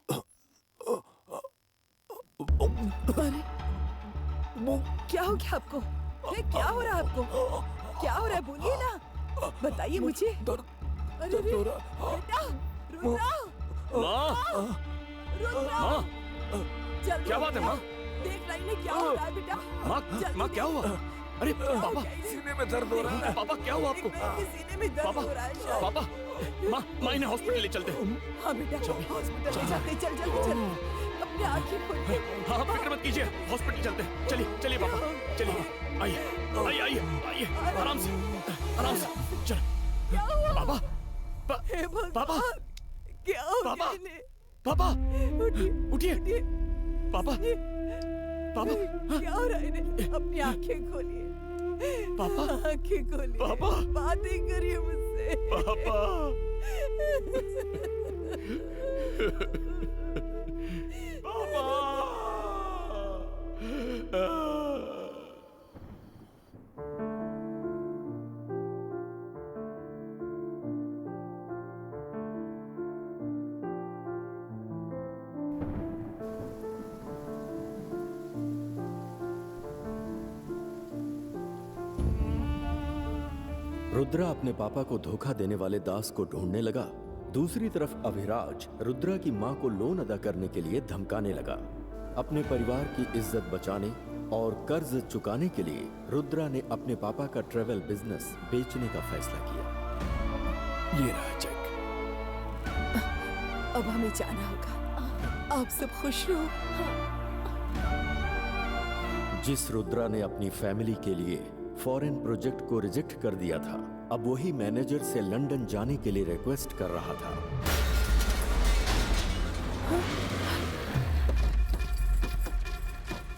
S11: अरे क्या हो गया आपको? क्या हो रहा है आपको? क्या हो रहा है? बोलिए ना, बताइए मुझे। अरे बेटा, रुद्रा, रुद्रा,
S6: क्या बात है माँ?
S11: देख रही ने क्या हो रहा है बेटा?
S6: माँ क्या हुआ? अरे पापा,
S5: सीने में दर्द हो रहा है।
S6: पापा क्या हुआ आपको?
S11: सीने में दर्द हो रहा है शायद।
S6: पापा, माँ इन्हें हॉस्पिटल ले चलते हैं।
S11: हाँ बेटा, हॉस्पिटल ले जाते। चल जल्दी चल, अपनी आंखें खोल के।
S6: हाँ फिक्र मत कीजिए, हॉस्पिटल चलते हैं। चलिए चलिए पापा, चलिए। आइए आइए आइए आइए, आराम से आराम से। चल पापा, पापा,
S11: क्या हो
S6: पापा,
S11: गया?
S6: पापा उठिए। पापा, पापा
S11: क्या हो रहा है इन्हें? अपनी आंखें खोलिए।
S6: पापा,
S11: आंखें खोलिए।
S6: पापा,
S11: बातें करिए मुझसे।
S6: पापा।
S19: रुद्रा अपने पापा को धोखा देने वाले दास को ढूंढने लगा। दूसरी तरफ अभिराज रुद्रा की मां को लोन अदा करने के लिए धमकाने लगा। अपने परिवार की इज्जत बचाने और कर्ज चुकाने के लिए रुद्रा ने अपने पापा का ट्रेवल बिजनेस बेचने का फैसला किया।
S6: ये रहा चेक।
S11: अब हमें जाना होगा। आप सब खुश रहो।
S19: जिस रुद्रा ने अपनी फैमिली के लिए फॉरेन प्रोजेक्ट को रिजेक्ट कर दिया था, अब वही मैनेजर से लंदन जाने के लिए रिक्वेस्ट कर रहा था।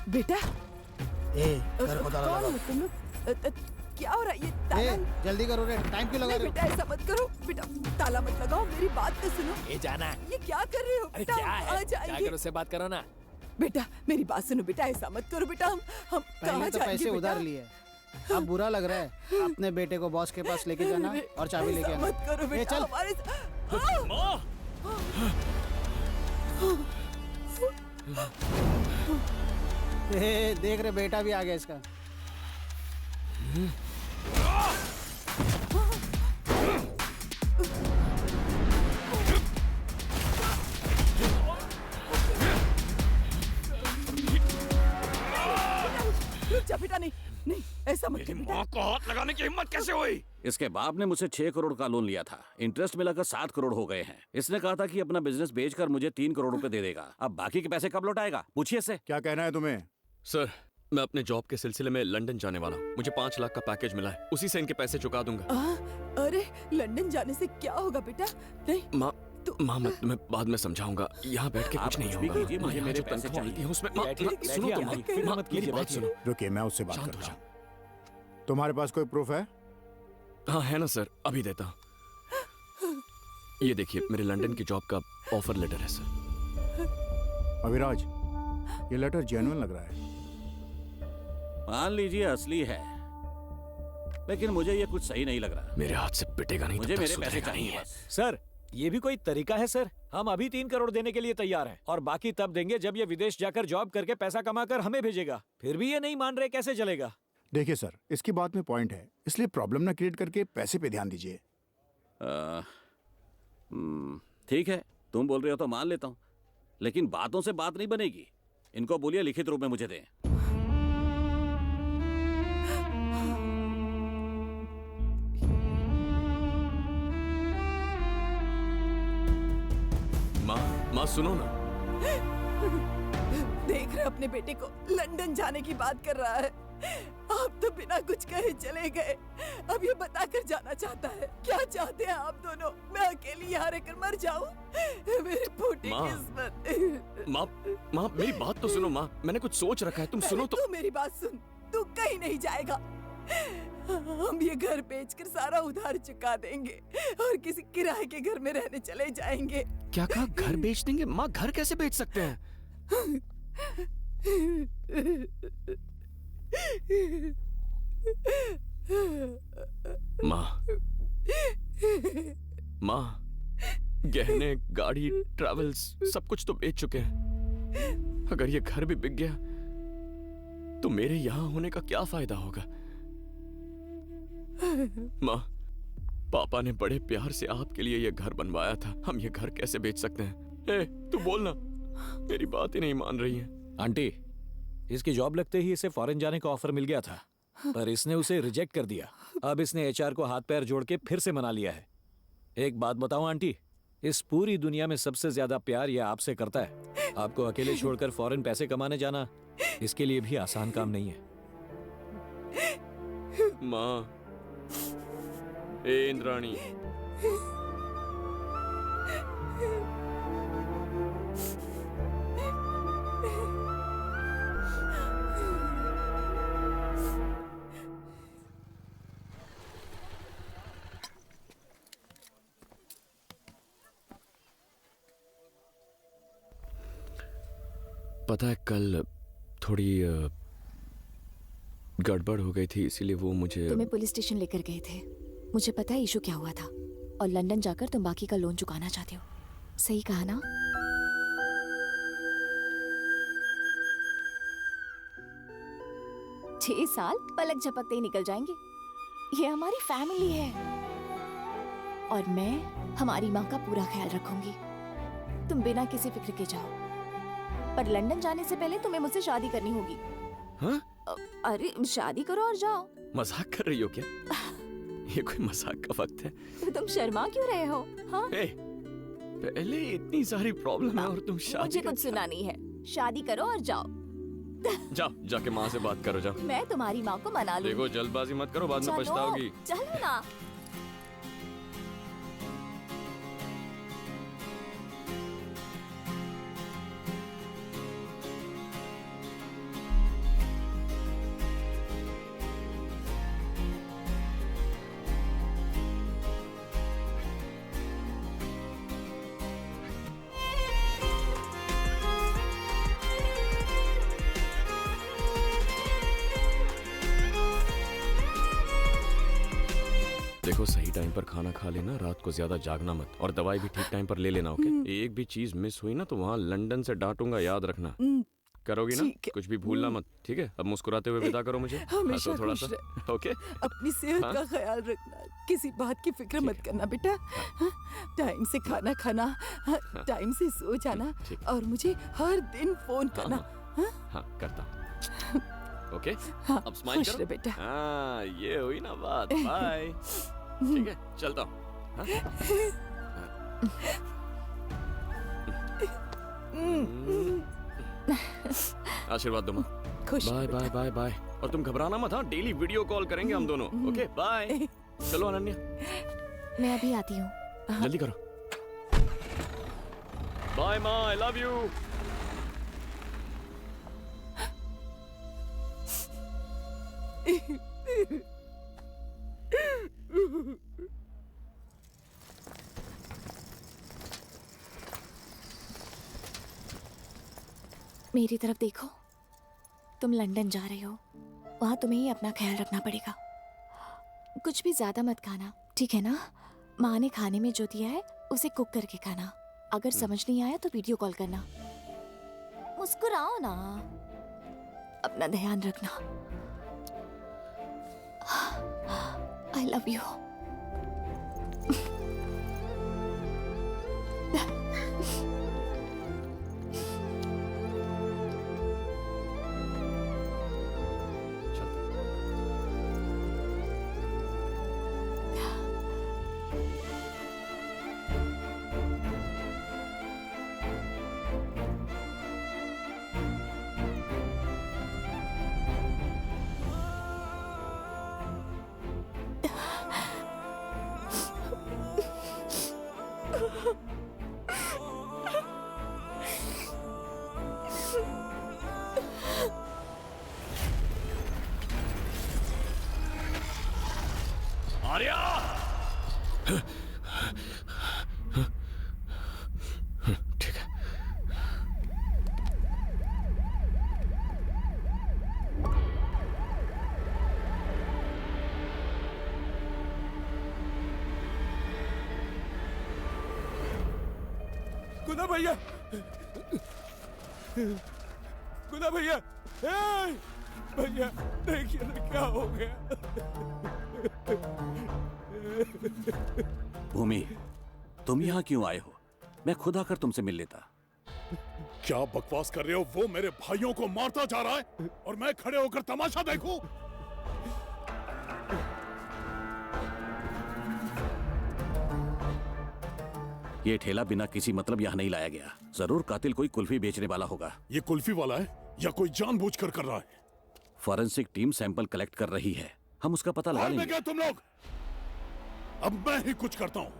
S11: बेटा,
S20: घर को ताला
S11: कौन
S20: लगा।
S11: हो तुम लोग? क्या हो रहा है? ये ताला
S20: जल्दी करो रे, टाइम क्यों लगा
S11: नहीं
S20: रहे हो?
S11: बेटा, ऐसा मत करो बेटा, ताला मत लगाओ, मेरी बात तो सुनो।
S4: ये जाना।
S11: ये क्या कर रहे हो
S4: अरे
S11: बेटा?
S4: क्या है?
S11: आ जाएंगे।
S4: जाकर उससे बात करो ना।
S11: बेटा मेरी बात सुनो बेटा, ऐसा मत करो बेटा। हम
S20: पहले
S11: कहाँ
S20: तो
S11: जाएंगे
S20: पैसे
S11: बेटा?
S20: उधार लिए, अब बुरा लग रहा है। अपने बेटे को बॉस के पास लेके जाना और चाबी लेके
S11: ऐसा
S20: आना।
S11: मत करो
S20: ए,
S11: बेटा,
S20: चल।
S11: हमारे
S20: देख रहे बेटा भी आ गया इसका।
S11: रुक जा बेटा, नहीं नहीं ऐसा मत कर बेटा।
S6: माँ को हाथ लगाने की हिम्मत कैसे हुई?
S9: इसके बाप ने मुझसे 6 करोड़ का लोन लिया था। इंटरेस्ट मिलाकर 7 करोड़ हो गए हैं। इसने कहा था कि अपना बिजनेस बेचकर मुझे 3 करोड़ रुपए दे देगा। अब बाकी के पैसे कब लौटाएगा? पूछिए इससे।
S14: क्या कहना है तुम्हें?
S6: सर, मैं अपने जॉब के सिलसिले में लंदन जाने वाला हूँ। मुझे 5 लाख का पैकेज मिला है, उसी से इनके पैसे चुका दूंगा।
S11: अरे लंदन जाने से क्या होगा बेटा? नहीं
S6: माँ माँ मैं तुम्हें बाद में समझाऊंगा। यहाँ बैठ के कुछ नहीं होगा।
S9: कीजिए, मुझे
S6: यहाँ
S9: मेरे
S6: जो
S9: पैसे
S6: तनख्वाह मिलती है उसमें
S9: बैठिए,
S6: सुनो तो माँ,
S9: फिक्र मत कीजिए,
S6: मेरी बात
S9: बैठिए।
S6: सुनो।
S10: रुकिए, मैं उससे बात करता हूँ। तुम्हारे पास कोई प्रूफ है?
S6: हाँ है ना सर, अभी देता हूँ। ये देखिए मेरे लंदन की जॉब का ऑफर लेटर है सर।
S10: अविराज, ये लेटर जेन्युइन लग रहा है।
S9: मान लीजिए असली है, लेकिन मुझे ये कुछ सही नहीं लग रहा।
S6: मेरे हाथ से पिटेगा नहीं,
S9: मुझे
S6: तब तक
S9: मेरे पैसे
S6: सुधरेगा नहीं
S9: चाहिए
S6: है।
S9: बस।
S21: सर ये भी कोई तरीका है सर? हम अभी 3 करोड़ देने के लिए तैयार हैं और बाकी तब देंगे जब ये विदेश जाकर जॉब करके पैसा कमाकर हमें भेजेगा। फिर भी ये नहीं मान रहे, कैसे चलेगा?
S10: देखिए सर, इसकी बात में पॉइंट है, इसलिए प्रॉब्लम ना क्रिएट करके पैसे पे ध्यान दीजिए।
S9: ठीक है, तुम बोल रहे हो तो मान लेता हूँ, लेकिन बातों से बात नहीं बनेगी। इनको बोलिए लिखित रूप में मुझे दें।
S6: माँ सुनो ना।
S11: देख रहे अपने बेटे को लंदन जाने की बात कर रहा है। आप तो बिना कुछ कहे चले गए, अब ये बताकर जाना चाहता है। क्या चाहते हैं आप दोनों? मैं अकेली यहाँ रहकर मर जाऊं? मेरी फूटी किस्मत।
S6: माँ मेरी बात तो सुनो माँ, मैंने कुछ सोच रखा है, तुम सुनो तो।
S11: तू मेरी बात सुन, तू कहीं नहीं जाएगा। हम ये घर बेचकर सारा उधार चुका देंगे और किसी किराए के घर में रहने चले जाएंगे।
S6: क्या कहा? घर बेच देंगे? माँ घर कैसे बेच सकते हैं? माँ गहने, गाड़ी, ट्रैवल्स सब कुछ तो बेच चुके हैं। अगर ये घर भी बिक गया तो मेरे यहाँ होने का क्या फायदा होगा? माँ, पापा ने बड़े प्यार से आपके लिए ये घर बनवाया था, हम ये घर कैसे बेच सकते हैं? ए, तू बोलना, मेरी बात ही नहीं मान रही है।
S21: आंटी, इसकी जॉब लगते ही इसे फॉरेन जाने का ऑफर मिल गया था, पर इसने उसे रिजेक्ट कर दिया। अब इसने एचआर को हाथ पैर जोड़ के फिर से मना लिया है। एक बात बताऊं आंटी, इस पूरी दुनिया में सबसे ज्यादा प्यार ये आपसे करता है। आपको अकेले छोड़कर फॉरेन पैसे कमाने जाना इसके लिए भी आसान काम नहीं है।
S6: माँ, ए इंद्राणी, पता है कल थोड़ी गड़बड़ हो गई थी, इसीलिए वो मुझे
S12: तुम्हें पुलिस स्टेशन लेकर गए थे। मुझे पता है इशू क्या हुआ था, और लंदन जाकर तुम बाकी का लोन चुकाना चाहते हो। सही कहा ना? छह साल पलक झपकते ही निकल जाएंगे। ये हमारी फैमिली है और मैं हमारी माँ का पूरा ख्याल रखूंगी। तुम बिना किसी फिक्र के जाओ, पर लंदन जाने से पहले तुम्हें मुझसे शादी करनी होगी।
S6: हाँ?
S12: अरे शादी करो और जाओ।
S6: मजाक कर रही हो क्या? ये कोई मजाक का वक्त है?
S12: तो तुम शर्मा क्यों रहे हो? हाँ?
S6: पहले इतनी सारी प्रॉब्लम है और तुम शादी
S12: मुझे कुछ सुना नहीं है। शादी करो और जाओ।
S6: जाओ, जाके माँ से बात करो, जाओ।
S12: मैं तुम्हारी माँ को मना लूंगी।
S6: देखो जल्दबाजी मत करो, बाद में पछताओगी।
S12: चलो ना।
S6: देखो सही टाइम पर खाना खा लेना, रात को ज्यादा जागना मत, और दवाई भी ठीक टाइम पर ले लेना। ओके? एक भी चीज मिस हुई ना तो वहाँ लंदन से डांटूंगा, याद रखना। करोगी ना? कुछ भी भूलना मत, ठीक है? अब मुस्कुराते हुए विदा करो मुझे।
S11: हमेशा
S6: थोड़ा
S11: खुश
S6: सा। ओके?
S11: अपनी सेहत का ख्याल रखना, किसी बात की फिक्र मत करना बेटा। टाइम से खाना खाना, टाइम से सो जाना, और मुझे हर दिन फोन करना।
S6: हाँ करता हूँ। ओके?
S11: हाँ,
S6: अब स्माइल
S11: खुश
S6: करो।
S11: रह बेटा।
S6: हाँ, ये हुई ना बात। बाय। ठीक है, चलता हूँ। आशीर्वाद दो माँ।
S11: खुश
S6: बाय बाय बाय बाय। और तुम घबराना मत, हाँ? डेली वीडियो कॉल करेंगे हम दोनों। ओके? बाय। चलो अनन्या।
S12: मैं अभी आती हूँ।
S6: जल्दी करो। बाय माँ, आई लव यू।
S12: मेरी तरफ देखो, तुम लंदन जा रहे हो, वहां तुम्हें ही अपना ख्याल रखना पड़ेगा। कुछ भी ज्यादा मत खाना, ठीक है ना? माँ ने खाने में जो दिया है उसे कुक करके खाना। अगर समझ नहीं आया तो वीडियो कॉल करना। मुस्कुराओ ना, अपना ध्यान रखना। I love you.
S6: आर्या! ठीक है।
S16: गुना भैया, गुना भैया, भैया देखिए ना क्या हो गया।
S9: भूमि, तुम यहाँ क्यों आए हो? मैं खुद आकर तुमसे मिल लेता।
S1: क्या बकवास कर रहे हो? वो मेरे भाइयों को मारता जा रहा है और मैं खड़े होकर तमाशा देखूं?
S9: ये ठेला बिना किसी मतलब यहाँ नहीं लाया गया। जरूर कातिल कोई कुल्फी बेचने वाला होगा।
S1: ये कुल्फी वाला है या कोई जानबूझकर कर रहा है?
S9: फॉरेंसिक टीम सैंपल कलेक्ट कर रही है, हम उसका पता लगा लेंगे।
S1: क्या तुम लोग? अब मैं ही कुछ करता हूं।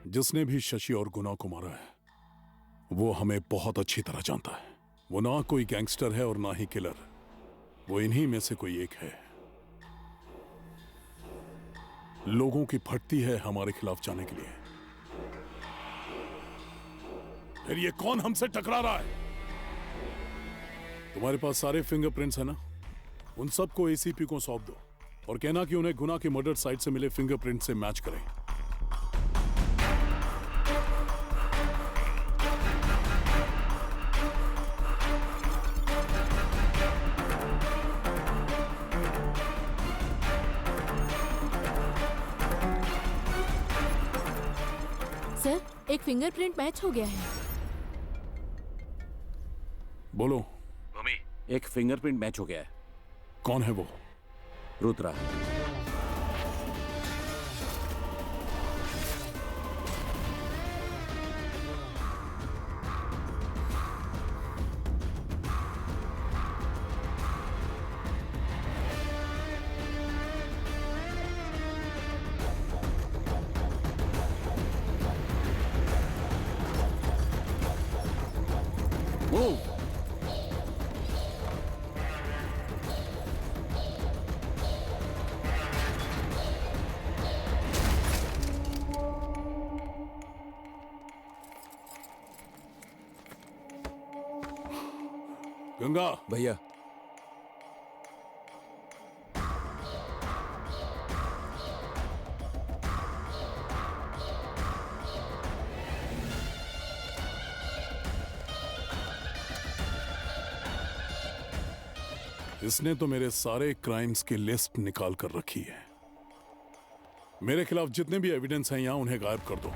S1: जिसने भी शशि और गुना को मारा है वो हमें बहुत अच्छी तरह जानता है। वो ना कोई गैंगस्टर है और ना ही किलर। वो इन्हीं में से कोई एक है। लोगों की फटती है हमारे खिलाफ जाने के लिए। फिर ये कौन हमसे टकरा रहा है? तुम्हारे पास सारे फिंगरप्रिंट्स है ना? उन सबको एसीपी को सौंप दो और कहना कि उन्हें गुना की मर्डर साइट से मिले फिंगरप्रिंट से मैच करें।
S7: सर, एक फिंगरप्रिंट मैच हो गया है।
S1: बोलो।
S9: भूमि, एक फिंगरप्रिंट मैच हो गया है।
S1: कौन है वो?
S9: रुद्रा।
S1: गंगा
S21: भैया,
S1: इसने तो मेरे सारे क्राइम्स की लिस्ट निकाल कर रखी है। मेरे खिलाफ जितने भी एविडेंस हैं यहां उन्हें गायब कर दो।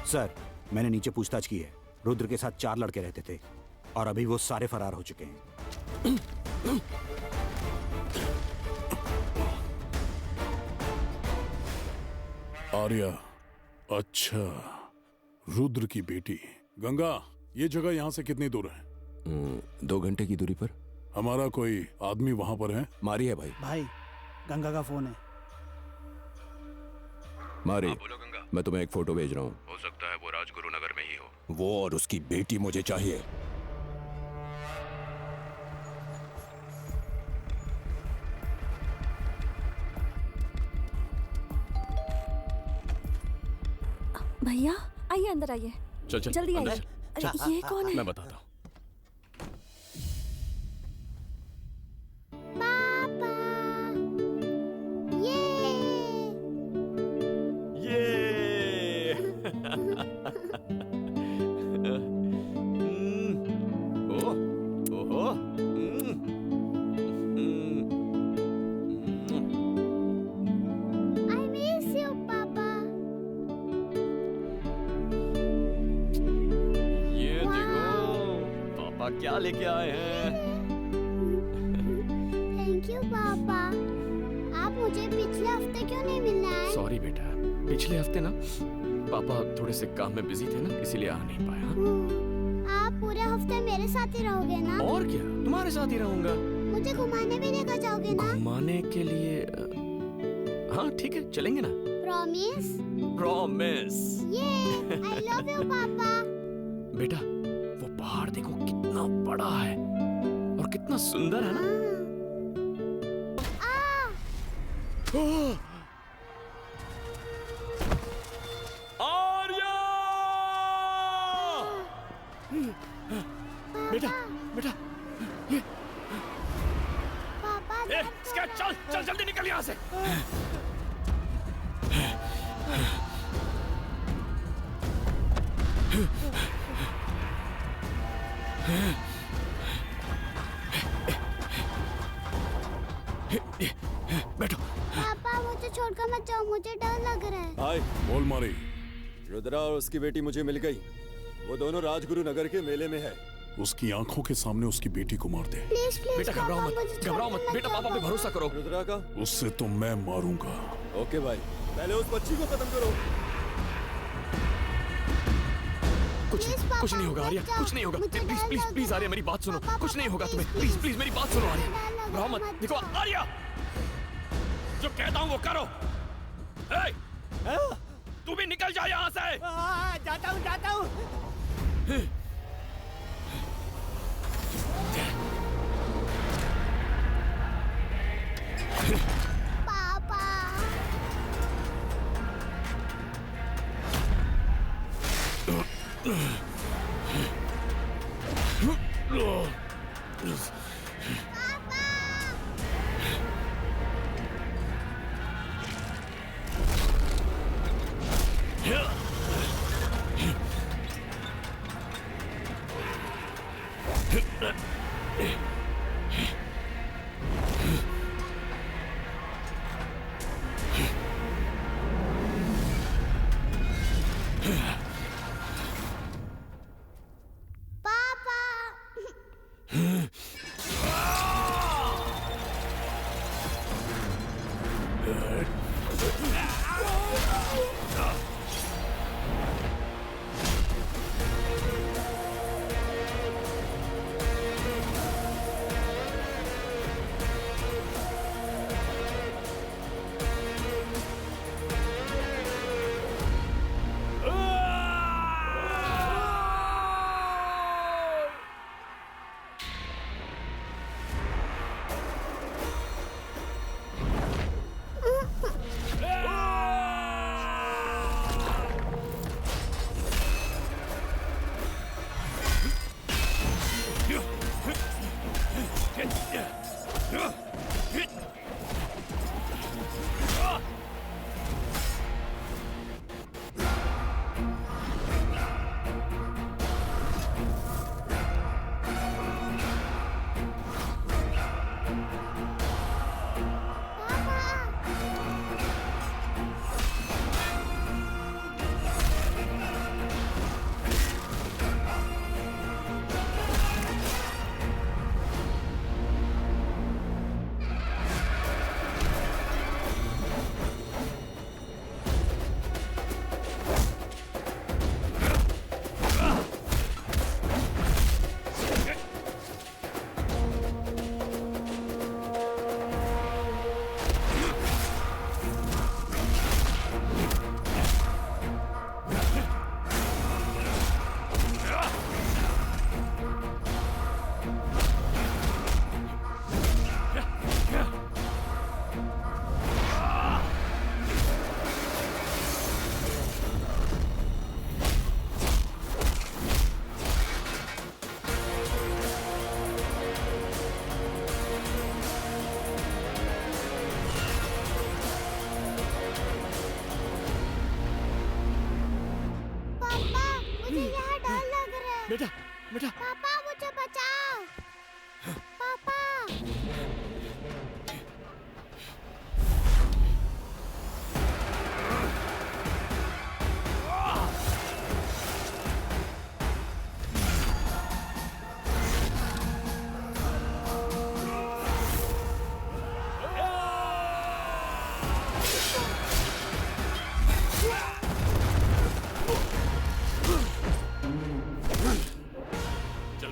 S15: सर, मैंने नीचे पूछताछ की है। रुद्र के साथ 4 लड़के रहते थे और अभी वो सारे फरार हो चुके हैं।
S1: आर्या, अच्छा, रुद्र की बेटी। गंगा, ये जगह यहाँ से कितनी दूर है?
S13: 2 घंटे की दूरी पर।
S1: हमारा कोई आदमी वहां पर है?
S13: मारी है भाई।
S20: भाई, गंगा का फोन है।
S13: मारी, मैं तुम्हें एक फोटो भेज रहा हूँ।
S6: हो सकता है वो राजगुरु नगर में ही हो।
S13: वो और उसकी बेटी मुझे चाहिए।
S3: भैया आइए, अंदर आइए।
S6: चल चल
S3: जल्दी
S6: अंदर
S3: आइए।
S6: चल।
S3: अरे ये कौन है?
S6: मैं बताता हूँ। क्या लेके आए हैं?
S8: थैंक यू पापा। आप मुझे पिछले हफ्ते क्यों नहीं मिलने आए?
S6: सॉरी बेटा, पिछले हफ्ते ना पापा थोड़े से काम में बिजी थे ना, इसीलिए आ नहीं पाया।
S8: आप पूरे हफ्ते मेरे साथ ही रहोगे ना?
S6: और क्या, तुम्हारे साथ ही रहूंगा।
S8: मुझे घुमाने भी लेकर जाओगे ना?
S6: घुमाने के लिए हाँ ठीक है, चलेंगे ना।
S8: प्रॉमिस?
S6: प्रॉमिस।
S8: ये आई लव यू पापा।
S6: बेटा, वो पहाड़ देखो कितना बड़ा है और कितना सुंदर है ना। आर्या! बेटा बेटा ये
S8: पापा,
S6: चल चल जल्दी निकल यहाँ से। बैठो।
S8: पापा मुझे छोड़कर मत जाओ, मुझे डर लग रहा है।
S16: हाय,
S1: बोल मारी।
S16: रुद्रा और उसकी बेटी मुझे मिल गई। वो दोनों राजगुरु नगर के मेले में है।
S1: उसकी आंखों के सामने उसकी बेटी को मार दे।
S8: प्लीज प्लीज
S6: बेटा घबराओ मत, घबराओ मत बेटा, पापा पे भरोसा करो।
S16: रुद्रा का
S1: उससे तो मैं मारूंगा।
S16: ओके भाई, पहले उस बच्ची को खत्म करो।
S6: कुछ नहीं होगा आर्या, कुछ नहीं होगा। प्लीज प्लीज प्लीज आर्या, मेरी बात सुनो। कुछ नहीं होगा तुम्हें, प्लीज प्लीज मेरी बात सुनो आर्या। घबराओ मत। देखो आर्या, जो कहता हूँ वो करो। तू भी निकल जा यहाँ से।
S17: जाता हूँ जाता हूँ।
S8: पापा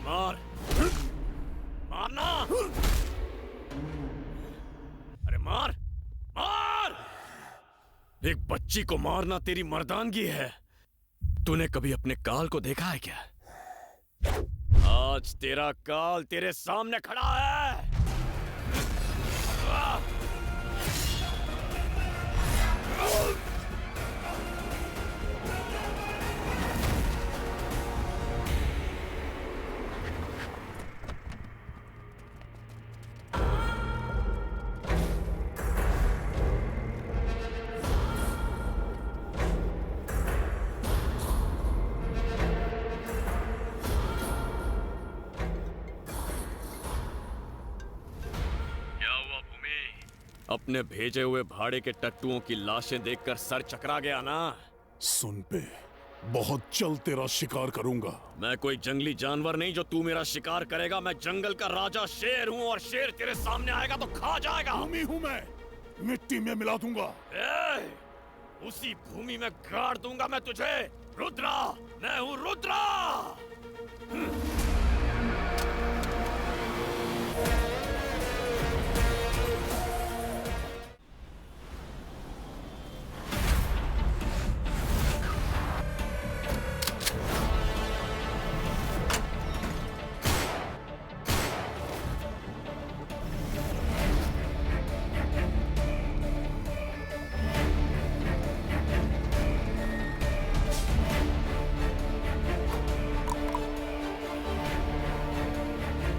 S6: मार, मारना। अरे मार, मार। एक बच्ची को मारना तेरी मर्दानगी है। तूने कभी अपने काल को देखा है क्या? आज तेरा काल तेरे सामने खड़ा है। अपने भेजे हुए भाड़े के टट्टुओं की लाशें देखकर सर चकरा गया ना?
S1: सुन पे, बहुत जल्द तेरा शिकार करूंगा।
S6: मैं कोई जंगली जानवर नहीं जो तू मेरा शिकार करेगा। मैं जंगल का राजा शेर हूँ और शेर तेरे सामने आएगा तो खा जाएगा।
S1: भूमि हूँ मैं, मिट्टी में मिला दूंगा।
S6: उसी भूमि में गाड़ दूंगा मैं तुझे। रुद्रा, मैं हूँ रुद्रा।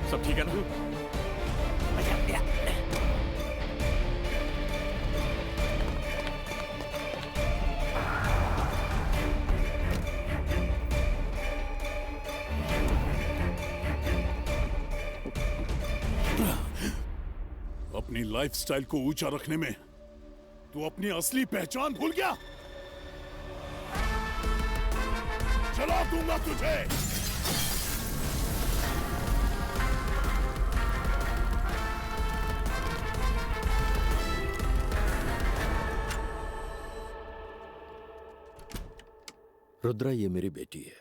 S6: सब ठीक है ना?
S1: अपनी लाइफस्टाइल को ऊंचा रखने में तू अपनी असली पहचान भूल गया। जला दूंगा तुझे।
S19: रुद्रा, ये मेरी बेटी है।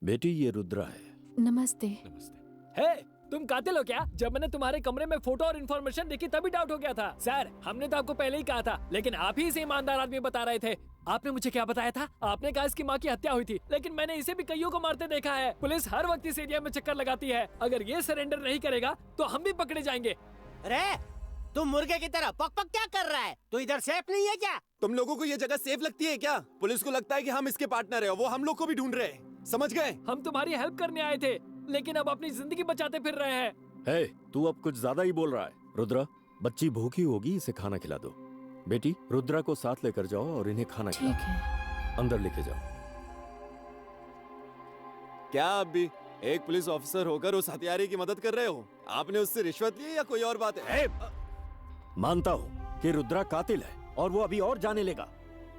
S19: बेटी, ये रुद्रा है।
S12: नमस्ते।
S4: हे, तुम कातिल हो क्या? जब मैंने तुम्हारे कमरे में फोटो और इन्फॉर्मेशन देखी तभी डाउट हो गया था। सर, हमने तो आपको पहले ही कहा था, लेकिन आप ही इसे ईमानदार आदमी बता रहे थे। आपने मुझे क्या बताया था? आपने कहा इसकी माँ की हत्या हुई थी, लेकिन मैंने इसे भी कईयों को मारते देखा है। पुलिस हर वक्त इस एरिया में चक्कर लगाती है। अगर ये सरेंडर नहीं करेगा तो हम भी पकड़े जाएंगे।
S17: अरे, तुम मुर्गे की तरह पक पक क्या कर रहा है? तू इधर सेफ नहीं है क्या?
S16: तुम लोगों को ये जगह सेफ लगती है क्या? पुलिस को लगता है कि हम इसके पार्टनर हैं और वो हम लोग को भी ढूंढ रहे हैं। समझ गए?
S4: हम तुम्हारी हेल्प करने आए थे, लेकिन अब अपनी जिंदगी बचाते फिर रहे हैं।
S19: हे, तू अब कुछ ज्यादा ही बोल रहा है। रुद्रा, बच्ची भूखी होगी, इसे खाना खिला दो। बेटी, रुद्रा को साथ लेकर जाओ और इन्हें खाना खिलाओ। अंदर लेके जाओ।
S16: क्या आप भी एक पुलिस ऑफिसर होकर उस हत्यारे की मदद कर रहे हो? आपने उससे रिश्वत ली या कोई और बात है?
S19: मानता हूँ कि रुद्रा कातिल है और वो अभी और जाने लेगा,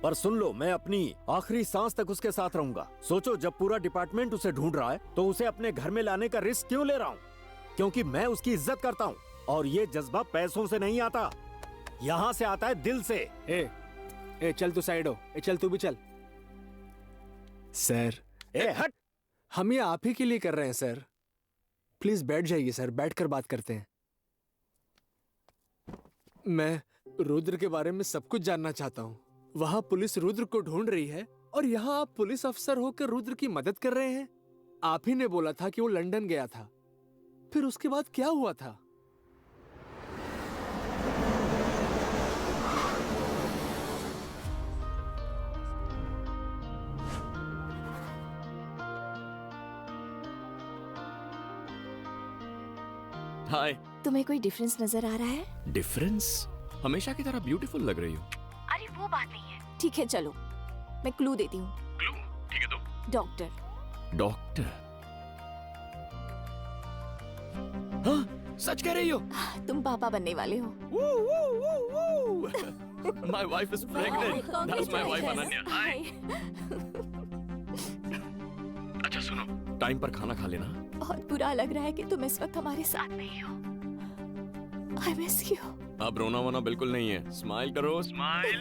S19: पर सुन लो, मैं अपनी आखिरी सांस तक उसके साथ रहूंगा। सोचो, जब पूरा डिपार्टमेंट उसे ढूंढ रहा है तो उसे अपने घर में लाने का रिस्क क्यों ले रहा हूँ? क्योंकि मैं उसकी इज्जत करता हूँ और ये जज्बा पैसों से नहीं आता, यहाँ से आता है दिल से।
S20: ए, चल तू साइड हो। चल तू भी चल। सर,
S19: हट।
S20: हम ये आप ही के लिए कर रहे हैं सर। प्लीज बैठ जाइए सर, बैठकर बात करते हैं। मैं रुद्र के बारे में सब कुछ जानना चाहता हूँ। वहाँ पुलिस रुद्र को ढूंढ रही है और यहाँ आप पुलिस अफसर होकर रुद्र की मदद कर रहे हैं। आप ही ने बोला था कि वो लंदन गया था, फिर उसके बाद क्या हुआ था?
S6: हाय।
S12: तुम्हें कोई डिफरेंस नजर आ रहा है?
S6: डिफरेंस? हमेशा की तरह ब्यूटीफुल लग रही हो।
S12: अरे वो बात नहीं है। ठीक है, चलो मैं क्लू देती हूँ।
S6: क्लू? ठीक है, दो।
S12: डॉक्टर।
S6: डॉक्टर? हाँ, सच कह रही हो?
S12: तुम पापा बनने वाले हो।
S6: My wife is pregnant. That's my wife Ananya. अच्छा सुनो, टाइम पर खाना खा लेना।
S12: बहुत बुरा लग रहा है कि तुम इस वक्त हमारे साथ नहीं हो। I miss you.
S6: अब रोना वोना बिल्कुल नहीं है। स्माइल करो, स्माइल।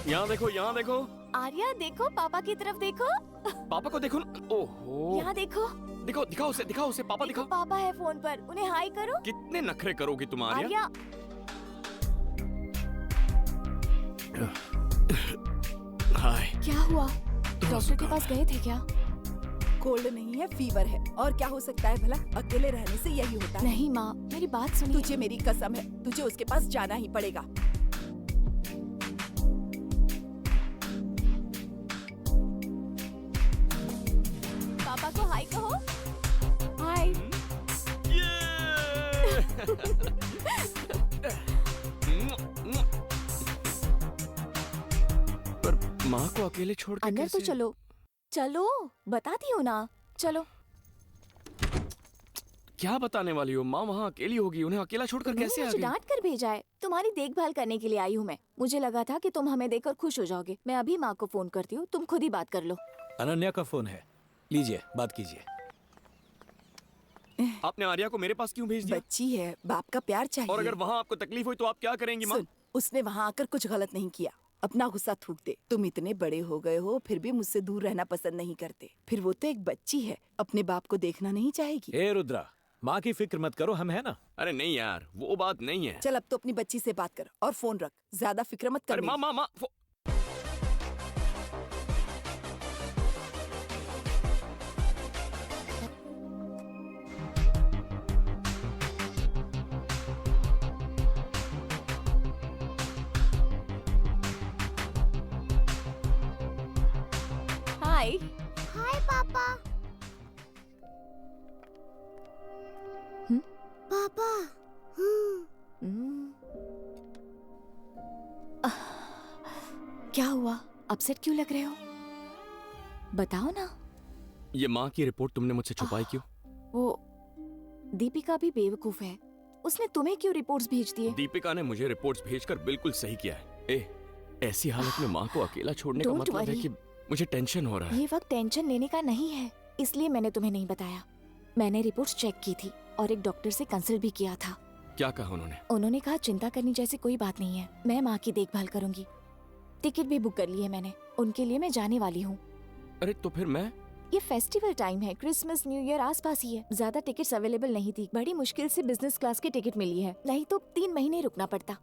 S6: यहाँ देखो, यहाँ देखो।
S12: आर्या देखो, पापा की तरफ देखो।
S6: पापा को देखो ना। ओहो।
S12: यहाँ देखो।
S6: दिखाओ दिखाओ उसे पापा दिखाओ।
S12: पापा है फोन पर, उन्हें हाई करो।
S6: कितने नखरे करोगी तुम आर्या?
S12: आर्या।
S6: हाय।
S12: क्या हुआ? डॉक्टर के पास गए थे क्या?
S11: कोल्ड नहीं है, फीवर है। और क्या हो सकता है भला? अकेले रहने से यही होता है।
S12: नहीं माँ, मेरी बात सुनिए।
S11: तुझे मेरी कसम है, तुझे उसके पास जाना ही पड़ेगा।
S12: पापा को हाय कहो। हाय।
S6: पर माँ को अकेले छोड़ के
S12: अंदर तो चलो। चलो, बताती हूँ ना। चलो।
S6: क्या बताने वाली हो? माँ वहाँ अकेली होगी, उन्हें अकेला छोड़कर कैसे आ
S12: मुझे
S6: गई?
S12: डांट कर भेजा है। तुम्हारी देखभाल करने के लिए आई हूँ मैं। मुझे लगा था कि तुम हमें देखकर खुश हो जाओगे। मैं अभी माँ को फोन करती हूँ, तुम खुद ही बात कर लो।
S21: अनन्या का फोन है, लीजिए बात कीजिए।
S6: आपने आर्या को मेरे पास क्यों भेज दिया?
S11: बच्ची है, बाप का प्यार चाहिए।
S6: और अगर वहाँ आपको तकलीफ हुई तो आप क्या करेंगी माँ?
S11: सुन, उसने वहाँ आकर कुछ गलत नहीं किया। अपना गुस्सा थूक दे। तुम इतने बड़े हो गए हो, फिर भी मुझसे दूर रहना पसंद नहीं करते। फिर वो तो एक बच्ची है, अपने बाप को देखना नहीं चाहेगी।
S21: ए रुद्रा, माँ की फिक्र मत करो, हम है ना।
S6: अरे नहीं यार, वो बात नहीं है।
S11: चल अब तो अपनी बच्ची से बात कर और फोन रख। ज्यादा फिक्र मत कर।
S6: अरे माँ
S12: हाय।
S8: हाय पापा। पापा।
S12: क्या हुआ? अपसेट क्यों लग रहे हो? बताओ ना।
S6: ये माँ की रिपोर्ट तुमने मुझसे छुपाई क्यों?
S12: वो दीपिका भी बेवकूफ है। उसने तुम्हें क्यों रिपोर्ट्स भेज दिए?
S6: दीपिका ने मुझे रिपोर्ट्स भेजकर बिल्कुल सही किया है। ऐसी हालत में माँ को अकेला छोड़ने का
S12: Don't
S6: मतलब है
S12: worry.
S6: कि मुझे टेंशन हो रहा है।
S12: ये वक्त टेंशन लेने का नहीं है, इसलिए मैंने तुम्हें नहीं बताया। मैंने रिपोर्ट्स चेक की थी और एक डॉक्टर से कंसल्ट भी किया था।
S6: क्या कहा उन्होंने?
S12: उन्होंने कहा चिंता करने जैसी कोई बात नहीं है, मैं माँ की देखभाल करूंगी। टिकट भी बुक कर ली है मैंने, उनके लिए मैं जाने वाली हूँ।
S6: अरे तो फिर मैं?
S12: ये फेस्टिवल टाइम है, क्रिसमस न्यू ईयर आसपास ही है। ज्यादा टिकट्स अवेलेबल नहीं थी, बड़ी मुश्किल से बिजनेस क्लास की टिकट मिली है, नहीं तो 3 महीने रुकना पड़ता।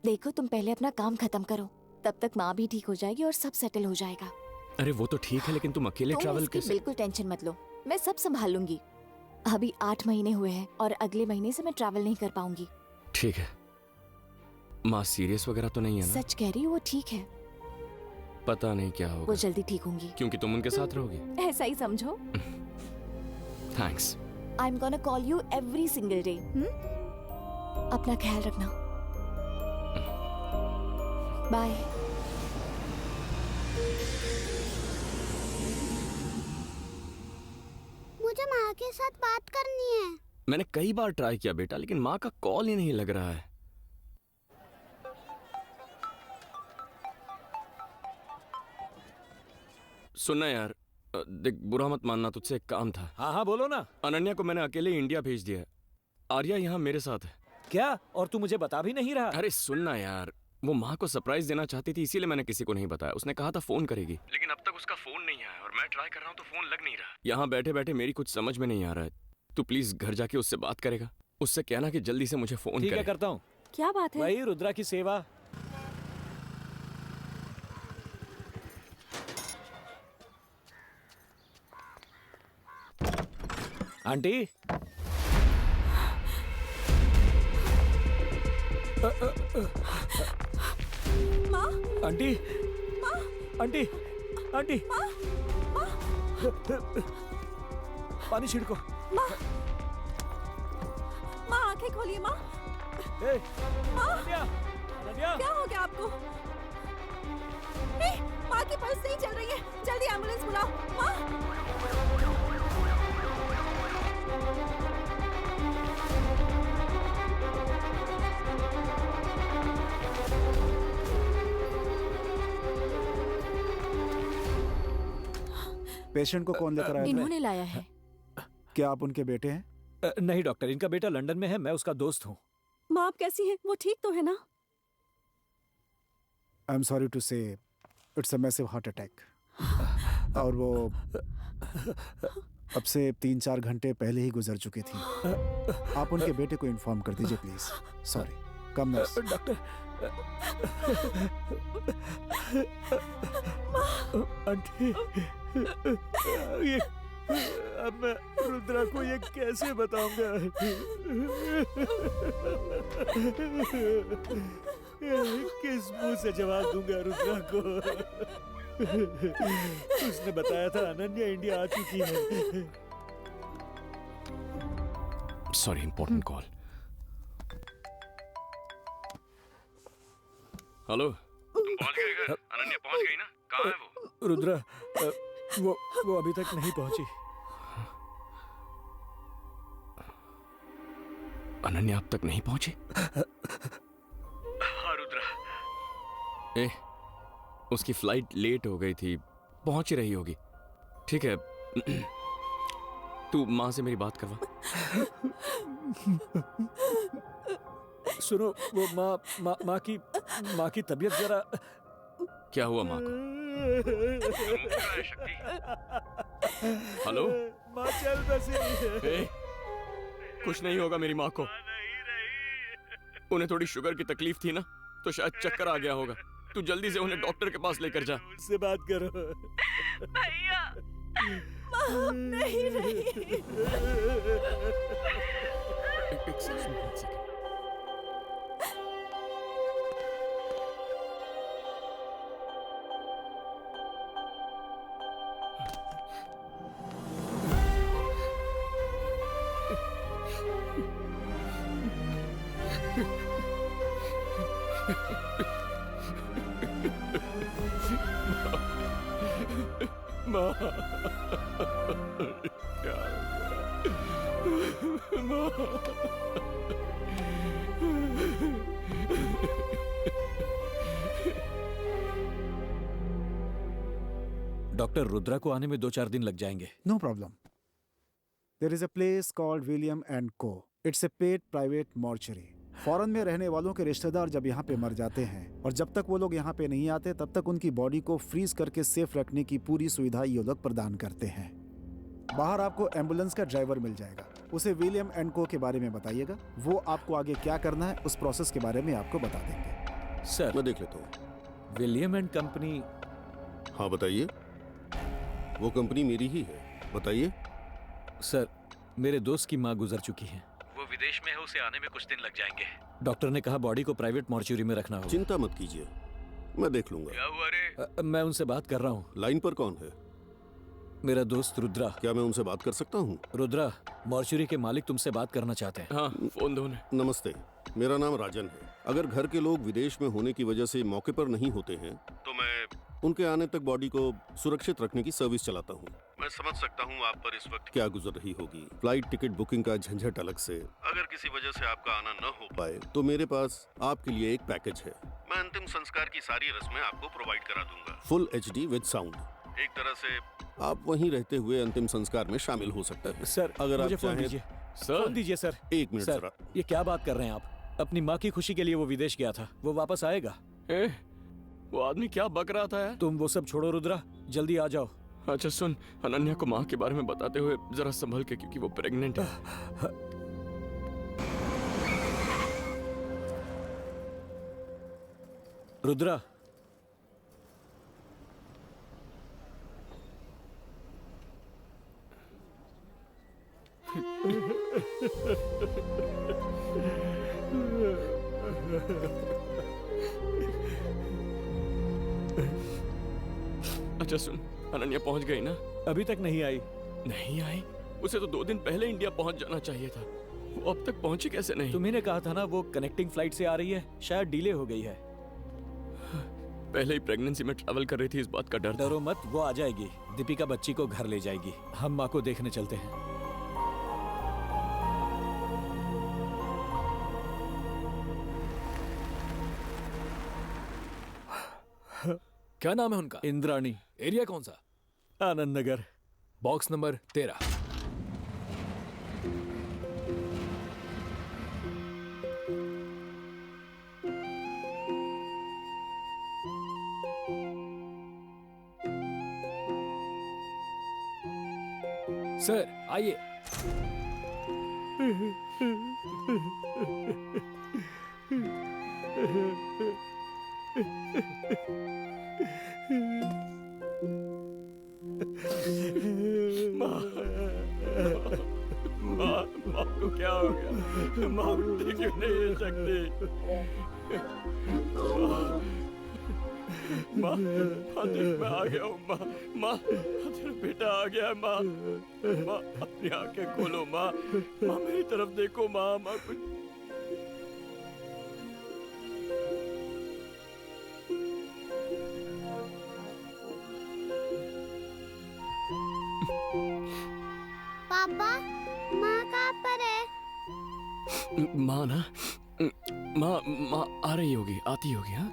S12: देखो तुम पहले अपना काम खत्म करो, तब तक माँ भी ठीक हो जाएगी और सब सेटल हो जाएगा।
S6: अरे वो तो ठीक है, लेकिन तुम अकेले
S12: तुम
S6: ट्रैवल
S12: इसकी
S6: कैसे?
S12: बिल्कुल टेंशन मत लो, मैं सब संभाल लूंगी। अभी 8 महीने हुए हैं और अगले महीने से मैं ट्रैवल नहीं कर पाऊंगी।
S6: ठीक है। माँ सीरियस वगैरह तो नहीं है ना?
S12: सच कह रही हूँ, वो ठीक है।
S6: पता नहीं क्या होगा।
S12: वो जल्दी ठीक होंगी।
S6: क्योंकि तुम उनके साथ रहोगी।
S12: ऐसा ही समझो।
S6: Thanks.
S12: I am gonna call you every single day. अपना ख्याल रखना। बाय।
S8: मुझे माँ के साथ बात करनी है।
S6: मैंने कई बार ट्राई किया बेटा, लेकिन माँ का कॉल ही नहीं लग रहा है। सुनना यार, देख बुरा मत मानना, तुझसे एक काम था।
S21: हाँ बोलो ना।
S6: अनन्या को मैंने अकेले इंडिया भेज दिया है। आर्या यहाँ मेरे साथ है।
S21: क्या? और तू मुझे बता भी नहीं रहा?
S6: अरे सुनना यार, वो माँ को सरप्राइज देना चाहती थी, इसीलिए मैंने किसी को नहीं बताया। उसने कहा था फोन करेगी, लेकिन अब तक उसका फोन नहीं आया और मैं ट्राई कर रहा हूँ तो फोन लग नहीं रहा। यहाँ बैठे बैठे मेरी कुछ समझ में नहीं आ रहा है। तू प्लीज घर जाके उससे बात करेगा, उससे कहना कि जल्दी से मुझे फोन करे।
S21: ठीक है, करता हूँ।
S3: क्या बात है?
S21: वही रुद्रा की सेवा। आंटी,
S3: माँ,
S21: आंटी,
S3: माँ,
S21: आंटी, आंटी, पानी छिड़को।
S3: माँ, माँ आंखें खोलिए माँ। माँ, क्या हो गया आपको? माँ की पल्स नहीं चल रही है, जल्दी एम्बुलेंस बुलाओ। माँ,
S10: पेशेंट को कौन लेकर आया था?
S12: इन्होंने लाया है।
S10: क्या आप उनके बेटे हैं?
S21: नहीं डॉक्टर, इनका बेटा लंदन में है, मैं उसका दोस्त हूँ।
S3: माँ आप कैसी हैं? वो ठीक तो है ना?
S10: आई एम सॉरी टू से it's a massive heart attack. और वो अब से 3-4 घंटे पहले ही गुजर चुकी थी। आप उनके बेटे को इन्फॉर्म कर दीजिए please. Sorry. Come nurse.
S21: Doctor aunty, ये अब मैं रुद्रा को ये कैसे बताऊंगा? किस मुंह से जवाब दूंगा रुद्रा को? उसने बताया था अनन्या इंडिया आ चुकी है।
S6: Sorry, important call. हेलो, तुम पहुंच गए घर? अनन्या पहुंच गई ना? कहाँ है वो?
S21: रुद्रा वो अभी तक नहीं पहुंची।
S6: अनन्या अब तक नहीं पहुंची? हाँ रुद्रा। उसकी फ्लाइट लेट हो गई थी, पहुंच ही रही होगी। ठीक है, तू माँ से मेरी बात करवा।
S21: सुनो, वो माँ की तबीयत जरा।
S6: क्या हुआ माँ को? हेलो,
S21: माँ चल बसी।
S6: कुछ नहीं होगा मेरी माँ को। उन्हें थोड़ी शुगर की तकलीफ थी ना, तो शायद चक्कर आ गया होगा। तू जल्दी से उन्हें डॉक्टर के पास लेकर जा।
S21: उससे बात करो।
S7: भैया, माँ नहीं रही।
S6: माँ, क्या माँ?
S21: डॉक्टर, रुद्रा को आने में 2-4 दिन लग जाएंगे।
S10: No problem. There is a place called William and co. It's a paid private mortuary. Foreign में रहने वालों के रिश्तेदार जब यहाँ पे मर जाते हैं और जब तक वो लोग यहाँ पे नहीं आते तब तक उनकी बॉडी को फ्रीज करके सेफ रखने की पूरी सुविधा ये लोग प्रदान करते हैं। बाहर आपको एम्बुलेंस का ड्राइवर मिल जाएगा। उसे विलियम एंड को के बारे में बताइएगा। वो आपको आगे क्या करना है उस प्रोसेस के बारे में आपको बता देंगे।
S21: सर,
S13: मैं देख लेता हूँ।
S21: William and company.
S13: हाँ बताइए। वो कंपनी मेरी ही है, बताइए।
S21: सर, मेरे दोस्त की माँ गुजर चुकी है। वो विदेश में है, उसे आने में कुछ दिन लग जाएंगे। डॉक्टर ने कहा बॉडी को प्राइवेट मॉर्चुरी में रखना होगा।
S13: चिंता मत कीजिए, मैं देख लूंगा।
S21: क्या हुआ रे? मैं उनसे बात कर रहा हूँ।
S13: लाइन पर कौन है?
S21: मेरा दोस्त रुद्रा।
S13: क्या मैं उनसे बात कर सकता हूँ?
S21: रुद्रा, मॉर्चुरी के मालिक तुमसे बात करना चाहते हैं।
S6: हाँ, फोन दो।
S13: नमस्ते, मेरा नाम राजन है। अगर घर के लोग विदेश में होने की वजह से मौके पर नहीं होते हैं तो मैं उनके आने तक बॉडी को सुरक्षित रखने की सर्विस चलाता हूँ। मैं समझ सकता हूँ आप पर इस वक्त क्या गुजर रही होगी। फ्लाइट टिकट बुकिंग का झंझट अलग से। अगर किसी वजह से आपका आना न हो पाए तो मेरे पास आपके लिए एक पैकेज है। मैं अंतिम संस्कार की सारी रस्में आपको प्रोवाइड करा दूंगा। Full HD with sound. एक तरह से आप वहीं रहते हुए अंतिम संस्कार में शामिल हो सकते हैं।
S21: सर,
S13: अगर
S21: मुझे
S13: आप
S21: फोन
S13: चाहें।
S21: दीजिए। फोन दीजिए सर।
S13: एक मिनट
S21: सर,
S13: जरा।
S21: ये क्या बात कर रहे हैं आप? अपनी माँ की खुशी के लिए वो विदेश गया था, वो वापस आएगा।
S6: वो आदमी क्या बक रहा था यार?
S21: तुम वो सब छोड़ो रुद्रा, जल्दी आ जाओ।
S6: अच्छा सुन, अनन्या को माँ के बारे में बताते हुए जरा संभल के, क्योंकि वो प्रेग्नेंट है।
S21: रुद्रा,
S6: अच्छा सुन, अनन्या पहुंच गई ना?
S21: अभी तक नहीं आई।
S6: नहीं आई? उसे तो 2 दिन पहले इंडिया पहुंच जाना चाहिए था। वो अब तक पहुंची कैसे नहीं?
S21: तुम्ही ने कहा था ना वो कनेक्टिंग फ्लाइट से आ रही है, शायद डिले हो गई है।
S6: पहले ही प्रेगनेंसी में ट्रैवल कर रही थी, इस बात का डर था।
S21: डरो मत, वो आ जाएगी। दीपिका बच्ची को घर ले जाएगी। हम माँ को देखने चलते हैं।
S4: क्या नाम है उनका?
S21: इंद्राणी।
S4: एरिया कौन सा?
S21: Anand Nagar.
S4: Box number 13। Sir आइए।
S6: माँ को क्या हो गया? माँ उठती क्यों नहीं है शक्ति? माँ देख मैं आ गया हूँ। माँ तेरा बेटा आ गया है। माँ अपनी आंखें खोलो। माँ मेरी तरफ देखो। माँ कुछ
S8: पापा, माँ कहाँ पर है?
S6: माँ ना माँ आ रही होगी, आती होगी। हाँ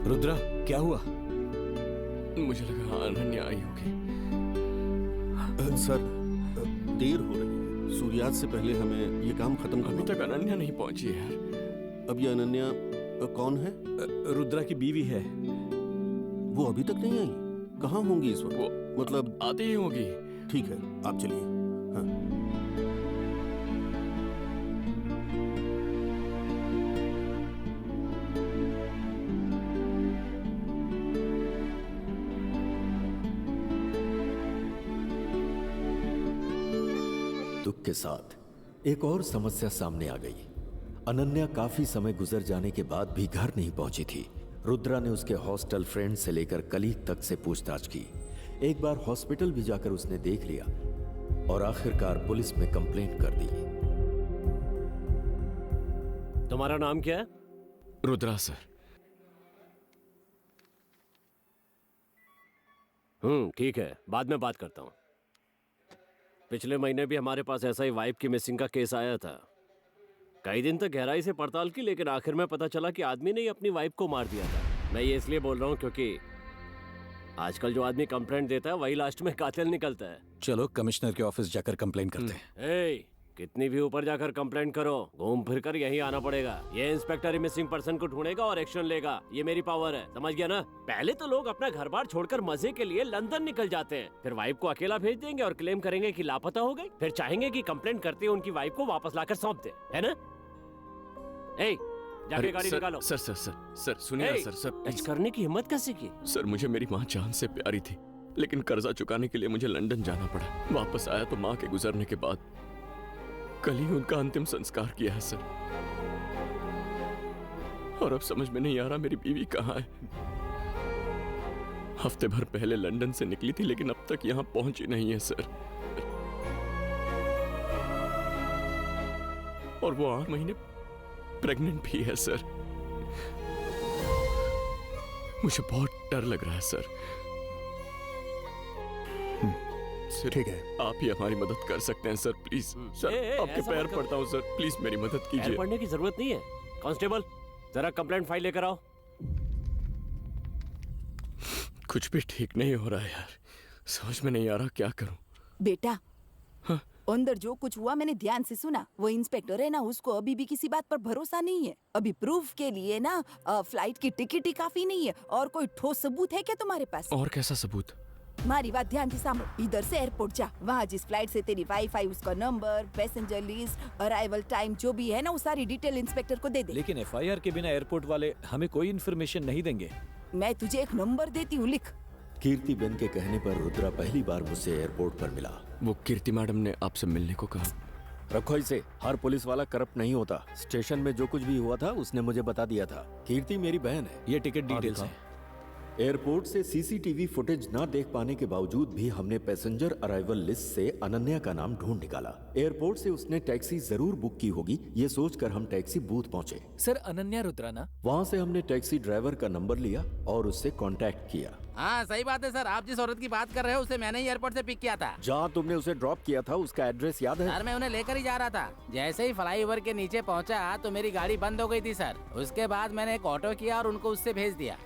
S21: रुद्रा, क्या हुआ?
S6: मुझे लगा अनन्या आई होगी।
S18: सर, देर हो रही है। सूर्यास्त से पहले हमें ये काम खत्म करना।
S6: अभी तक अनन्या नहीं पहुंची है यार।
S18: अब ये अनन्या कौन है?
S21: रुद्रा की बीवी है।
S18: वो अभी तक नहीं आई? कहाँ होंगी इस वक्त?
S6: वो
S18: मतलब
S6: आती ही होगी।
S18: ठीक है, आप चलिए। हाँ।
S19: दुख के साथ एक और समस्या सामने आ गई। अनन्या काफी समय गुजर जाने के बाद भी घर नहीं पहुंची थी। रुद्रा ने उसके हॉस्टल फ्रेंड से लेकर कलीग तक से पूछताछ की। एक बार हॉस्पिटल भी जाकर उसने देख लिया और आखिरकार पुलिस में कंप्लेंट कर दी।
S22: तुम्हारा नाम क्या है?
S6: रुद्रा सर।
S22: ठीक है, बाद में बात करता हूँ। पिछले महीने भी हमारे पास ऐसा ही वाइफ की मिसिंग का केस आया था। कई दिन तक गहराई से पड़ताल की, लेकिन आखिर में पता चला कि आदमी ने ही अपनी वाइफ को मार दिया था। मैं ये इसलिए बोल रहा हूँ क्योंकि आजकल जो आदमी कंप्लेंट देता है वही लास्ट में कातिल निकलता है।
S21: चलो कमिश्नर के ऑफिस जाकर कंप्लेन करते हैं।
S22: कितनी भी ऊपर जाकर कंप्लेंट करो, घूम फिर कर यहीं आना पड़ेगा। ये इंस्पेक्टर ही मिसिंग पर्सन को ढूंढेगा और एक्शन लेगा। ये मेरी पावर है, समझ गया ना? पहले तो लोग अपना घर बार छोड़कर मजे के लिए लंदन निकल जाते हैं, फिर वाइफ को अकेला भेज देंगे और क्लेम करेंगे कि लापता हो गई, फिर चाहेंगे कि कंप्लेंट करते उनकी वाइफ को वापस लाकर सौंप दे, है ना? जाके गाड़ी निकालो।
S6: सर सुनिए सर
S22: टच करने की हिम्मत कैसे की?
S6: सर मुझे मेरी माँ जान से प्यारी थी, लेकिन कर्जा चुकाने के लिए मुझे लंदन जाना पड़ा। वापस आया तो माँ के गुजरने के बाद कल ही उनका अंतिम संस्कार किया है सर। और अब समझ में नहीं आ रहा मेरी बीवी कहाँ है। हफ्ते भर पहले लंदन से निकली थी, लेकिन अब तक यहाँ पहुंची नहीं है सर। और वो 8 महीने प्रेग्नेंट भी है सर। मुझे बहुत डर लग रहा है सर।
S18: ठीक है,
S6: आप ही हमारी मदद कर सकते हैं सर, प्लीज। सर आपके पैर पड़ता हूँ सर, प्लीज मेरी मदद कीजिए।
S22: पढ़ने की जरूरत नहीं है। कांस्टेबल, जरा कंप्लेंट फाइल लेकर आओ।
S6: कुछ भी ठीक नहीं हो रहा है यार, समझ में नहीं आ रहा क्या करूं।
S11: बेटा, अंदर जो कुछ हुआ मैंने ध्यान से सुना। वो इंस्पेक्टर है ना, उसको अभी भी किसी बात पर भरोसा नहीं है। अभी प्रूफ के लिए ना फ्लाइट की टिकट ही काफी नहीं है। और कोई ठोस सबूत है क्या तुम्हारे पास?
S6: और कैसा सबूत?
S11: हमारी बात ध्यान से सामो। इधर से एयरपोर्ट जा, वहाँ जिस फ्लाइट से तेरी वाइफ आई उसका number, passenger list, arrival time जो भी है ना, वो सारी डिटेल इंस्पेक्टर को दे दे।
S21: लेकिन FIR के बिना एयरपोर्ट वाले हमें कोई इन्फॉर्मेशन नहीं देंगे।
S11: मैं तुझे एक नंबर देती हूँ, लिख।
S19: कीर्तिबेन के कहने पर रुद्रा पहली बार मुझसे एयरपोर्ट पर मिला।
S6: वो कीर्ति मैडम ने आपसे मिलने को कहा।
S19: रखो इसे, हर पुलिस वाला करप्ट नहीं होता। स्टेशन में जो कुछ भी हुआ था उसने मुझे बता दिया था। कीर्ति मेरी बहन है।
S21: ये टिकट डिटेल्स है।
S19: एयरपोर्ट से CCTV फुटेज ना देख पाने के बावजूद भी हमने पैसेंजर अराइवल लिस्ट से अनन्या का नाम ढूंढ निकाला। एयरपोर्ट से उसने टैक्सी जरूर बुक की होगी, ये सोचकर हम टैक्सी बूथ पहुंचे।
S4: सर अनन्या रुद्रा ना?
S19: वहां से हमने टैक्सी ड्राइवर का नंबर लिया और उससे कांटेक्ट किया।
S2: हाँ सही बात है सर, आप जिस औरत की बात कर रहे हो उसे मैंने ही एयरपोर्ट से पिक किया था।
S19: जहाँ तुमने उसे ड्रॉप किया था उसका एड्रेस याद है?
S2: सर मैं उन्हें लेकर ही जा रहा था। जैसे ही फ्लाईओवर के नीचे पहुँचा तो मेरी गाड़ी बंद हो गई थी सर। उसके बाद मैंने एक ऑटो किया और उनको उससे भेज दिया।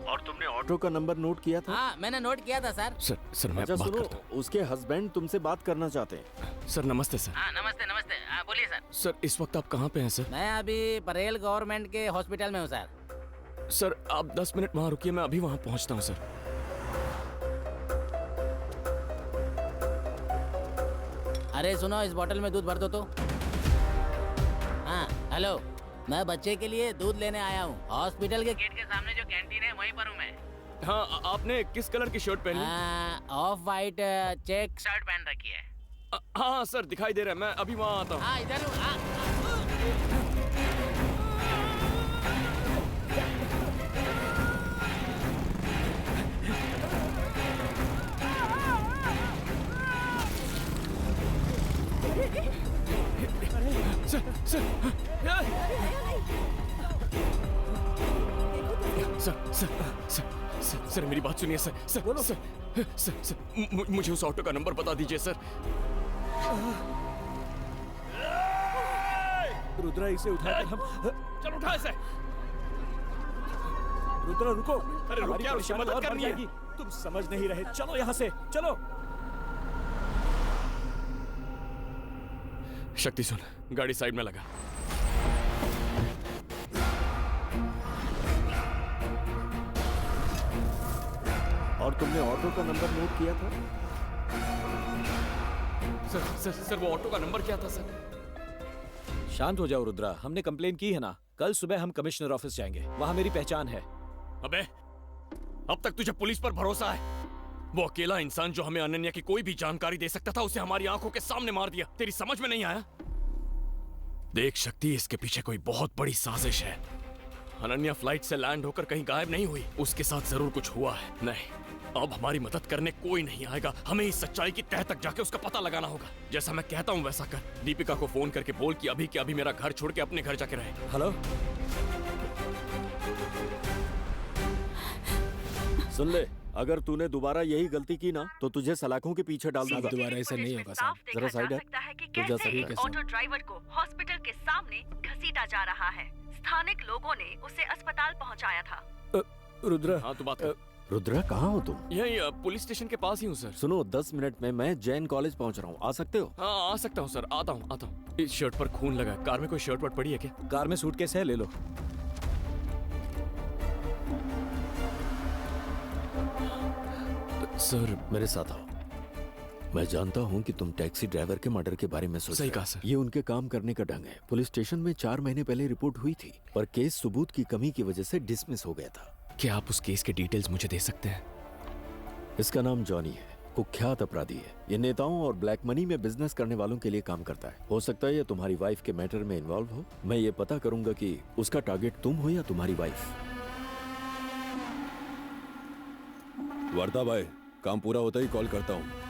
S19: और तुमने ऑटो का नंबर नोट किया था?
S2: हाँ मैंने नोट किया था सर।
S6: सर मैं
S19: अच्छा
S6: बात
S19: सुनो,
S6: करता हूँ।
S19: उसके हस्बैंड तुमसे बात करना चाहते हैं।
S6: सर नमस्ते सर।
S2: हाँ नमस्ते नमस्ते, हाँ बोलिए सर।
S6: सर इस वक्त आप कहाँ पे हैं सर?
S2: मैं अभी परेल गवर्नमेंट के हॉस्पिटल में हूँ सर।
S6: सर आप 10 मिनट वहाँ रुकिए, मैं अभी वहाँ पहुँचता हूँ सर।
S2: अरे सुनो, इस बोतल में दूध भर दो तो। हाँ हेलो, मैं बच्चे के लिए दूध लेने आया हूँ। हॉस्पिटल के गेट के सामने जो कैंटीन है वहीं पर हूँ मैं।
S6: हाँ आपने किस कलर की शर्ट पहनी?
S2: ऑफ वाइट चेक शर्ट पहन रखी है।
S6: हाँ सर दिखाई दे रहा है, मैं अभी वहाँ आता हूँ।
S2: हाँ इधर हूँ।
S6: सर मेरी बात सुनिए सर। सर मुझे उस ऑटो का नंबर बता दीजिए सर।
S21: रुद्रा इसे उठाकर हम
S6: चलो उठा इसे।
S21: रुद्रा रुको,
S6: अरे रुक यार, उसकी मदद करनी है।
S21: तुम समझ नहीं रहे, चलो यहाँ से चलो।
S6: शक्ति सुन, गाड़ी साइड में लगा।
S19: और तुमने ऑटो का नंबर नोट किया था?
S6: सर वो ऑटो का नंबर क्या था सर?
S21: शांत हो जाओ रुद्रा, हमने कंप्लेन की है ना। कल सुबह हम कमिश्नर ऑफिस जाएंगे, वहाँ मेरी पहचान है।
S6: अबे अब तक तुझे पुलिस पर भरोसा है? वो अकेला इंसान जो हमें अनन्या की कोई भी जानकारी दे सकता था, उसे हमारी आंखों के सामने मार दिया। तेरी समझ में नहीं आया? देख शक्ति, इसके पीछे कोई बहुत बड़ी साजिश है। अनन्या फ्लाइट से लैंड होकर कहीं गायब नहीं हुई, उसके साथ जरूर कुछ हुआ है। नहीं, अब हमारी मदद करने कोई नहीं आएगा। हमें इस सच्चाई की तह तक जाके उसका पता लगाना होगा। जैसा मैं कहता हूँ वैसा कर। दीपिका को फोन करके बोल कि अभी के अभी मेरा घर छोड़ के अपने घर जाके रहे।
S21: हेलो,
S19: सुन ले, अगर तूने दोबारा यही गलती की ना तो तुझे सलाखों के पीछे डाल दूंगा।
S20: दोबारा ऐसा नहीं होगा साहब।
S19: जरा साइड है।
S3: ऑटो ड्राइवर को हॉस्पिटल के सामने घसीटा जा रहा है। स्थानिक लोगों ने उसे अस्पताल पहुंचाया था।
S21: रुद्रा,
S6: हाँ तो बात कर।
S19: रुद्रा कहाँ हो तुम?
S6: यही पुलिस स्टेशन के पास ही हूँ सर।
S19: सुनो, 10 मिनट में मैं जैन कॉलेज पहुँच रहा हूँ, आ सकते हो?
S6: हाँ आ सकता हूँ सर, आता हूँ। इस शर्ट पर खून लगा। कार में कोई शर्ट वट पड़ी है क्या?
S21: कार में सूटकेस है, ले लो।
S19: सर मेरे साथ आओ। मैं जानता हूँ कि तुम टैक्सी ड्राइवर के मर्डर के बारे में सोच
S6: सही
S19: रहे
S6: कहा
S19: हो।
S6: सर।
S19: ये उनके काम करने का ढंग है। पुलिस स्टेशन में 4 महीने पहले रिपोर्ट हुई थी, पर केस सबूत की कमी की वजह से डिसमिस हो गया था।
S6: क्या आप उस केस के डिटेल्स मुझे दे सकते हैं?
S19: इसका नाम जॉनी है, कुख्यात अपराधी है। ये नेताओं और ब्लैक मनी में बिजनेस करने वालों के लिए काम करता है। हो सकता है ये तुम्हारी वाइफ के मैटर में इन्वॉल्व हो। मैं ये पता करूंगा कि उसका टारगेट तुम हो या तुम्हारी वाइफ।
S13: वर्दा भाई, काम पूरा होता ही कॉल करता हूँ।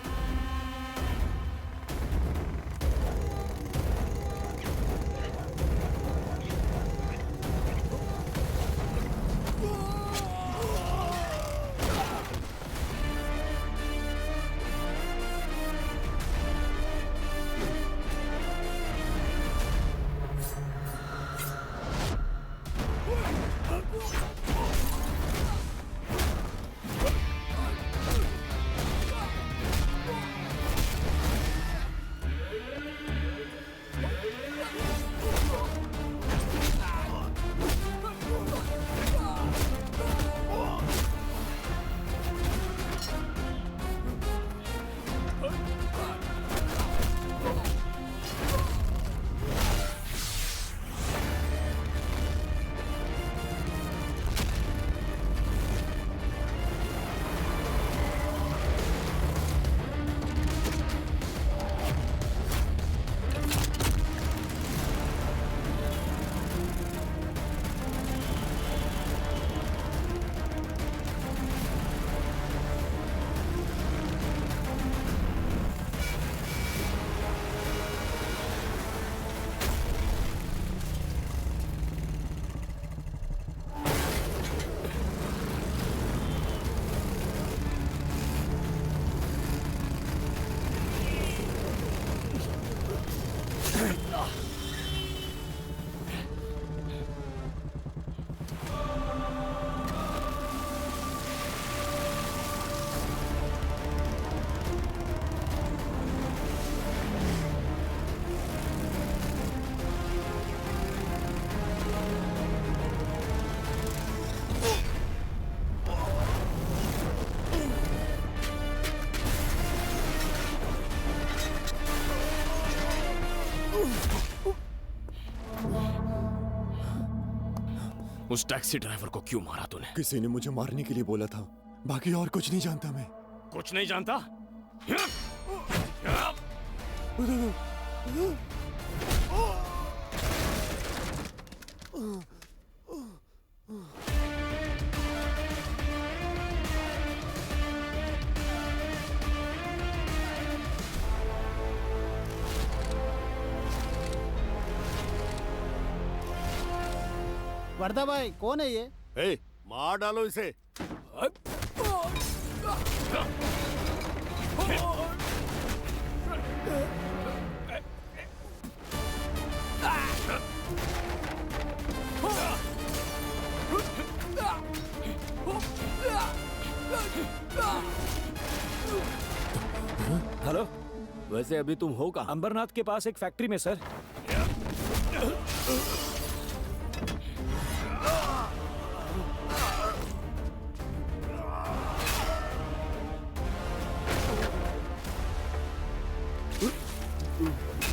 S6: उस टैक्सी ड्राइवर को क्यों मारा तूने?
S16: किसी ने मुझे मारने के लिए बोला था, बाकी और कुछ नहीं जानता मैं।
S6: कुछ नहीं जानता?
S5: वर्धा भाई, कौन है ये?
S18: ए, मार डालो इसे।
S21: हेलो,
S22: वैसे अभी तुम हो कहाँ?
S21: अंबरनाथ के पास एक फैक्ट्री में सर।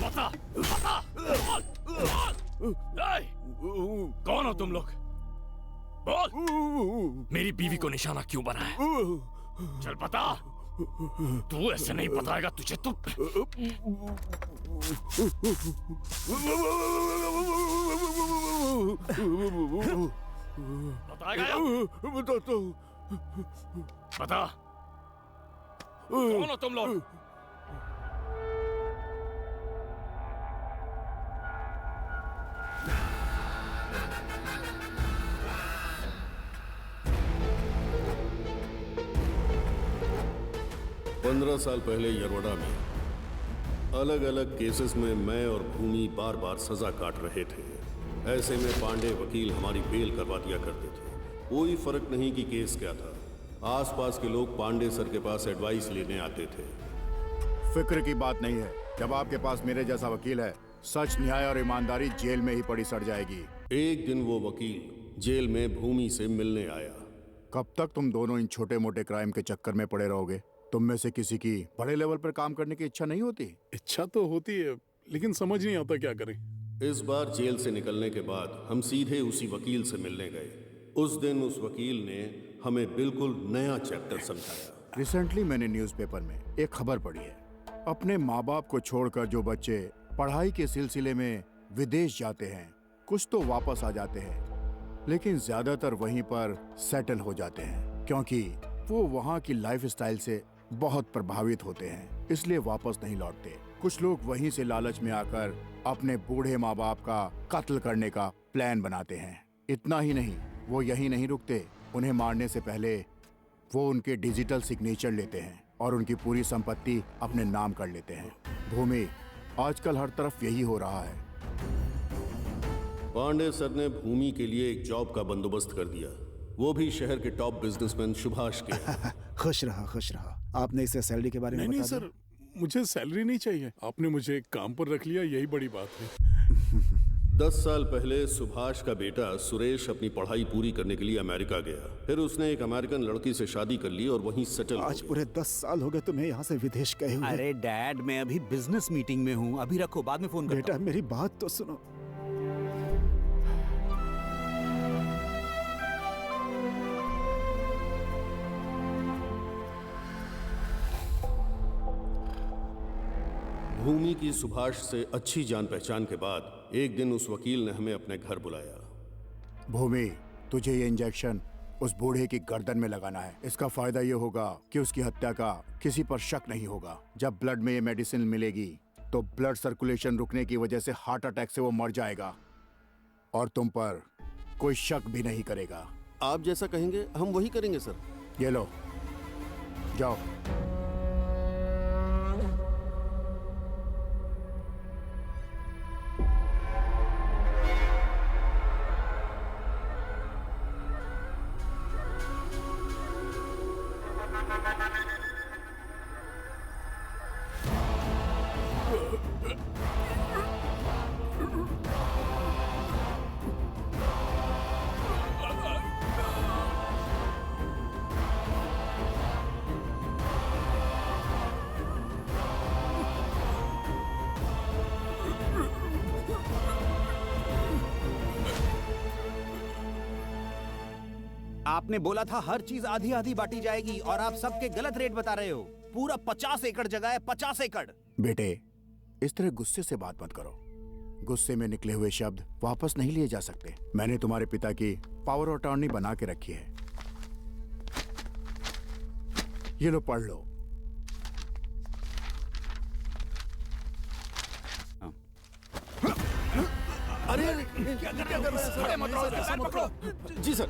S6: बता, बता। कौन हो तुम लोग? बोल। मेरी बीवी को निशाना क्यों बनाया? चल बता। तू ऐसे नहीं बताएगा तुझे तो। बताएगा या?
S18: बताता हूँ।
S6: बता। कौन हो तुम लोग?
S18: 15 साल पहले यरोडा में अलग अलग केसेस में मैं और भूमि बार बार सजा काट रहे थे। ऐसे में पांडे वकील हमारी बेल करवा दिया करते थे। कोई फर्क नहीं कि केस क्या था, आसपास के लोग पांडे सर के पास एडवाइस लेने आते थे।
S10: फिक्र की बात नहीं है, जब आपके पास मेरे जैसा वकील है, सच, न्याय और ईमानदारी जेल में ही पड़ी सड़ जाएगी।
S18: एक दिन वो वकील जेल में भूमि से मिलने आया।
S10: कब तक तुम दोनों इन छोटे मोटे क्राइम के चक्कर में पड़े रहोगे? तुम में से किसी की बड़े लेवल पर काम करने की इच्छा नहीं होती?
S1: इच्छा तो होती है, लेकिन समझ नहीं आता क्या करें।
S18: इस बार जेल से निकलने के बाद हम सीधे उसी वकील से मिलने गए। उस दिन उस वकील ने हमें बिल्कुल नया चैप्टर समझाया।
S10: रिसेंटली मैंने न्यूज़पेपर में एक खबर पढ़ी है। अपने माँ बाप को छोड़कर जो बच्चे पढ़ाई के सिलसिले में विदेश जाते हैं, कुछ तो वापस आ जाते हैं, लेकिन ज्यादातर वहीं पर सेटल हो जाते हैं, क्योंकि वो वहाँ की लाइफस्टाइल से बहुत प्रभावित होते हैं, इसलिए वापस नहीं लौटते। कुछ लोग वहीं से लालच में आकर अपने बूढ़े माँ बाप का कत्ल करने का प्लान बनाते हैं। इतना ही नहीं, वो यहीं नहीं रुकते, उन्हें मारने से पहले वो उनके डिजिटल सिग्नेचर लेते हैं और उनकी पूरी संपत्ति अपने नाम कर लेते हैं। भूमि, आजकल हर तरफ यही हो रहा है।
S18: पांडे सर ने भूमि के लिए एक जॉब का बंदोबस्त कर दिया, वो भी शहर के टॉप बिजनेसमैन सुभाष के।
S10: खुश रहा, खुश रहा। आपने इसे सैलरी के बारे में
S1: नहीं
S10: बता
S1: सर, मुझे सैलरी नहीं चाहिए। आपने मुझे काम पर रख लिया, यही बड़ी बात है।
S18: 10 साल पहले सुभाष का बेटा सुरेश अपनी पढ़ाई पूरी करने के लिए अमेरिका गया। फिर उसने एक अमेरिकन लड़की से शादी कर ली और वहीं सेटल हो
S10: आज
S18: गया।
S10: पूरे 10 साल हो गए तुम्हें यहाँ से विदेश गए हुए।
S15: अरे डैड, मैं अभी बिजनेस मीटिंग में हूँ, अभी रखो, बाद में फोन करता
S10: बेटा
S15: हूँ।
S10: मेरी बात तो सुनो।
S18: भूमि की सुभाष से अच्छी जान पहचान के बाद एक दिन उस वकील ने हमें अपने घर बुलाया।
S10: भूमि, तुझे ये इंजेक्शन उस बूढ़े की गर्दन में लगाना है। इसका फायदा ये होगा कि उसकी हत्या का किसी पर शक नहीं होगा। जब ब्लड में ये मेडिसिन मिलेगी तो ब्लड सर्कुलेशन रुकने की वजह से हार्ट अटैक से वो मर जाएगा और तुम पर कोई शक भी नहीं करेगा।
S18: आप जैसा कहेंगे हम वही करेंगे सर।
S10: ये लो, जाओ।
S15: आपने बोला था हर चीज आधी आधी बांटी जाएगी और आप सबके गलत रेट बता रहे हो। पूरा 50 एकड़ जगह है, 50 एकड़। बेटे, इस तरह गुस्से से बात मत करो। गुस्से में निकले हुए शब्द वापस नहीं लिए जा सकते। मैंने तुम्हारे पिता की पावर ऑफ अटॉर्नी बना के रखी है। ये लो, पढ़ लो।
S1: अरे क्या कर रहे हो? ऐसा मत करो।
S15: जी सर।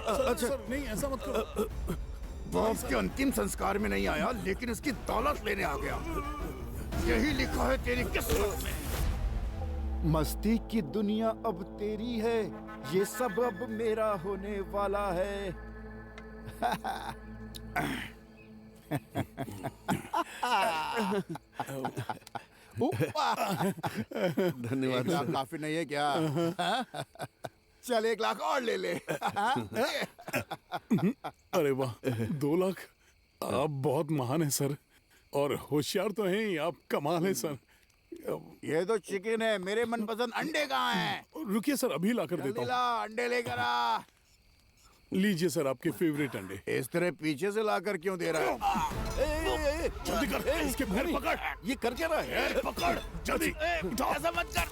S1: अच्छा सर, नहीं ऐसा मत करो।
S15: बाप के अंतिम संस्कार में नहीं आया, लेकिन उसकी दौलत लेने आ गया। यही लिखा है तेरी किस्मत में। मस्ती की दुनिया अब तेरी है, ये सब अब मेरा होने वाला है।
S18: धन्यवाद।
S15: 1 लाख काफी नहीं है क्या? चल 1 लाख और ले ले।
S1: अरे वाह, 2 लाख। आप बहुत महान हैं सर, और होशियार तो हैं ही आप। कमाल है सर।
S15: ये तो चिकन है, मेरे मनपसंद अंडे कहाँ हैं?
S1: रुकिए सर, अभी ला कर देता हूँ।
S15: अंडे लेकर आ।
S1: लीजिए सर, आपके फेवरेट अंडे।
S15: इस तरह पीछे से लाकर क्यों दे रहा है?
S1: जल्दी कर, इसके पैर पकड़।
S15: ये कर क्या रहा है?
S1: पकड़ जल्दी।
S15: ऐसा मत कर।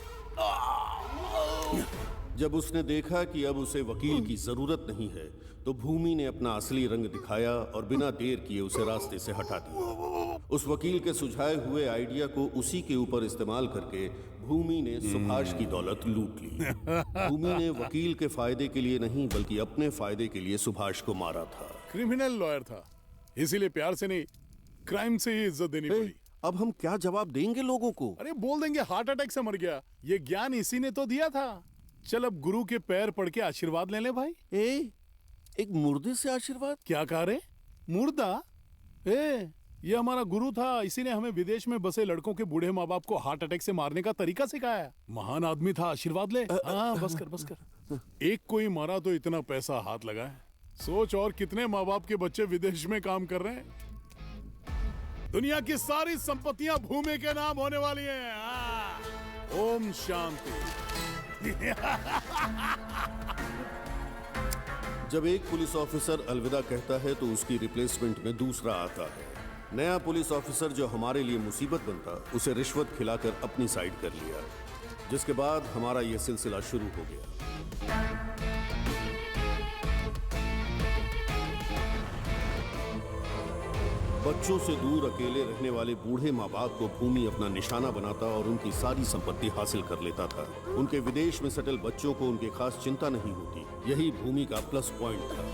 S18: जब उसने देखा कि अब उसे वकील की जरूरत नहीं है, तो भूमि ने अपना असली रंग दिखाया और बिना देर किए उसे रास्ते से हटा दिया। उस वकील के सुझाए हुए आइडिया को उसी के ऊपर इस्तेमाल करके भूमि ने सुभाष की दौलत लूट ली। भूमि ने वकील के फायदे के लिए नहीं, बल्कि अपने फायदे के लिए सुभाष को मारा था।
S1: क्रिमिनल लॉयर था, इसीलिए प्यार से नहीं, क्राइम से ही इज्जत देनी पड़ी।
S18: अब हम क्या जवाब देंगे लोगों को?
S1: अरे बोल देंगे हार्ट अटैक से मर गया। ये ज्ञान इसी ने तो दिया था। चल अब गुरु के पैर पड़ के आशीर्वाद ले ले भाई।
S18: एक मुर्दे से आशीर्वाद?
S1: क्या कह रहे? मुर्दा? ये हमारा गुरु था, इसी ने हमें विदेश में बसे लड़कों के बूढ़े माँ बाप को हार्ट अटैक से मारने का तरीका सिखाया। महान आदमी था, आशीर्वाद ले। हाँ, बस कर। एक कोई मारा तो इतना पैसा हाथ लगा है। सोच और कितने माँ बाप के बच्चे विदेश में काम कर रहे हैं। दुनिया की सारी संपत्तियां भूमि के नाम होने वाली हैं। ओम शांति।
S18: जब एक पुलिस ऑफिसर अलविदा कहता है तो उसकी रिप्लेसमेंट में दूसरा आता है। नया पुलिस ऑफिसर जो हमारे लिए मुसीबत बनता, उसे रिश्वत खिलाकर अपनी साइड कर लिया, जिसके बाद हमारा यह सिलसिला शुरू हो गया। बच्चों से दूर अकेले रहने वाले बूढ़े माँ बाप को भूमि अपना निशाना बनाता और उनकी सारी संपत्ति हासिल कर लेता था। उनके विदेश में सेटल बच्चों को उनकी खास चिंता नहीं होती। यही भूमि का प्लस पॉइंट था।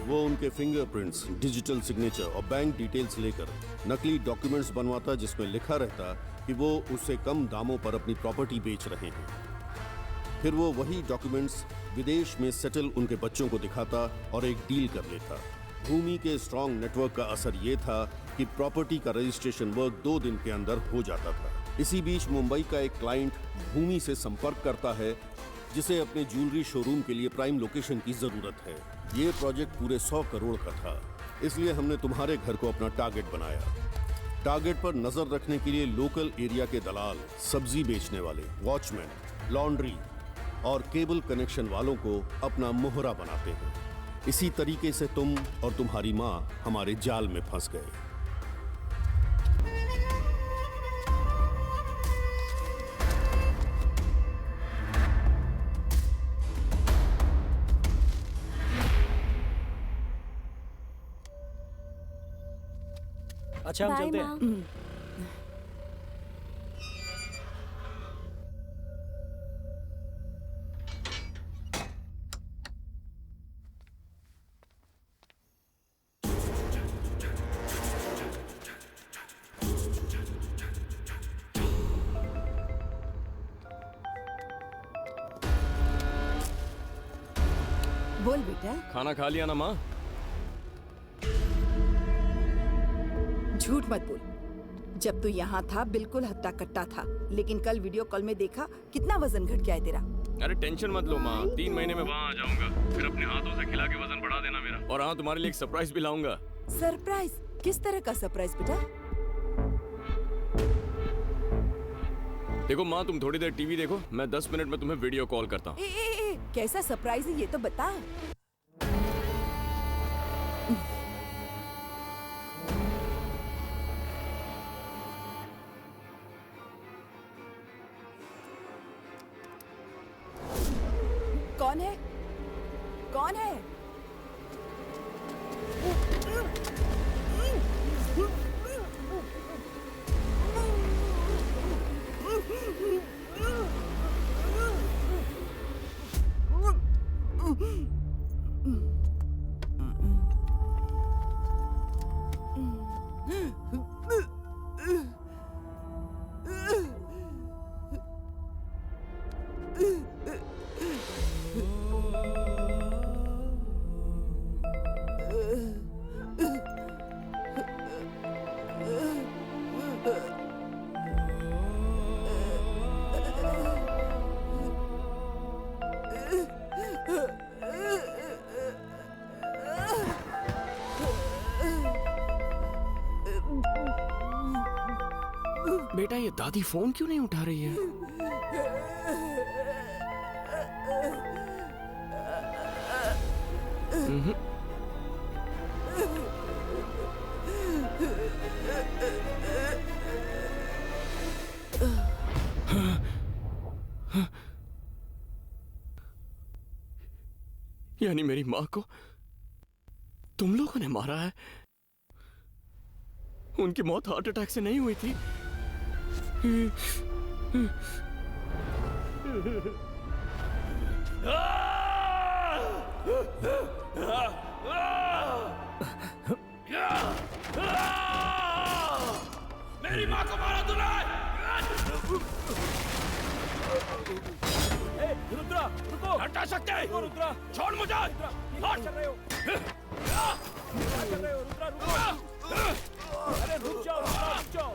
S18: वो उनके फिंगरप्रिंट्स, डिजिटल सिग्नेचर और बैंक डिटेल्स लेकर नकली डॉक्यूमेंट्स बनवाता, जिसमें लिखा रहता कि वो उससे कम दामों पर अपनी प्रॉपर्टी बेच रहे हैं। फिर वो वही डॉक्यूमेंट्स विदेश में सेटल उनके बच्चों को दिखाता और एक डील कर लेता। भूमि के स्ट्रॉन्ग नेटवर्क का असर ये था कि प्रॉपर्टी का रजिस्ट्रेशन वर्क 2 दिन के अंदर हो जाता था। इसी बीच मुंबई का एक क्लाइंट भूमि से संपर्क करता है, जिसे अपने ज्वेलरी शोरूम के लिए प्राइम लोकेशन की जरूरत है। ये प्रोजेक्ट पूरे 100 करोड़ का था, इसलिए हमने तुम्हारे घर को अपना टारगेट बनाया। टारगेट पर नजर रखने के लिए लोकल एरिया के दलाल, सब्जी बेचने वाले, वॉचमैन, लॉन्ड्री और केबल कनेक्शन वालों को अपना मोहरा बनाते हैं। इसी तरीके से तुम और तुम्हारी माँ हमारे जाल में फंस गए।
S21: अच्छा, हम चलते हैं।
S11: बोल बेटा।
S6: खाना खा लिया ना माँ?
S11: झूठ मत बोल, जब तू यहाँ था बिल्कुल हट्टा कट्टा था, लेकिन कल वीडियो कॉल में देखा कितना वजन घट गया है तेरा।
S6: अरे टेंशन मत लो माँ, 3 महीने में वहाँ आ जाऊंगा, फिर अपने हाथों से खिला के वजन बढ़ा देना मेरा। और हाँ, तुम्हारे लिए एक सरप्राइज भी लाऊंगा।
S11: सरप्राइज? किस तरह का सरप्राइज बेटा?
S6: देखो माँ, तुम थोड़ी देर टीवी देखो, मैं 10 मिनट में तुम्हें वीडियो कॉल करता हूँ।
S11: कैसा सरप्राइज है ये तो बता। कौन है? कौन है?
S6: बेटा, ये दादी फोन क्यों नहीं उठा रही है? यानी मेरी माँ को तुम लोगों ने मारा है? उनकी मौत हार्ट अटैक से नहीं हुई थी?
S9: मेरी माँ को मारा तूने! रुद्रा, रुको! हटा सकते हैं? रुद्रा, छोड़ मुझे! हट! चल रहे हो? क्या कर रहे हो? रुद्रा, रुको! अरे रुक जाओ, रुक जाओ!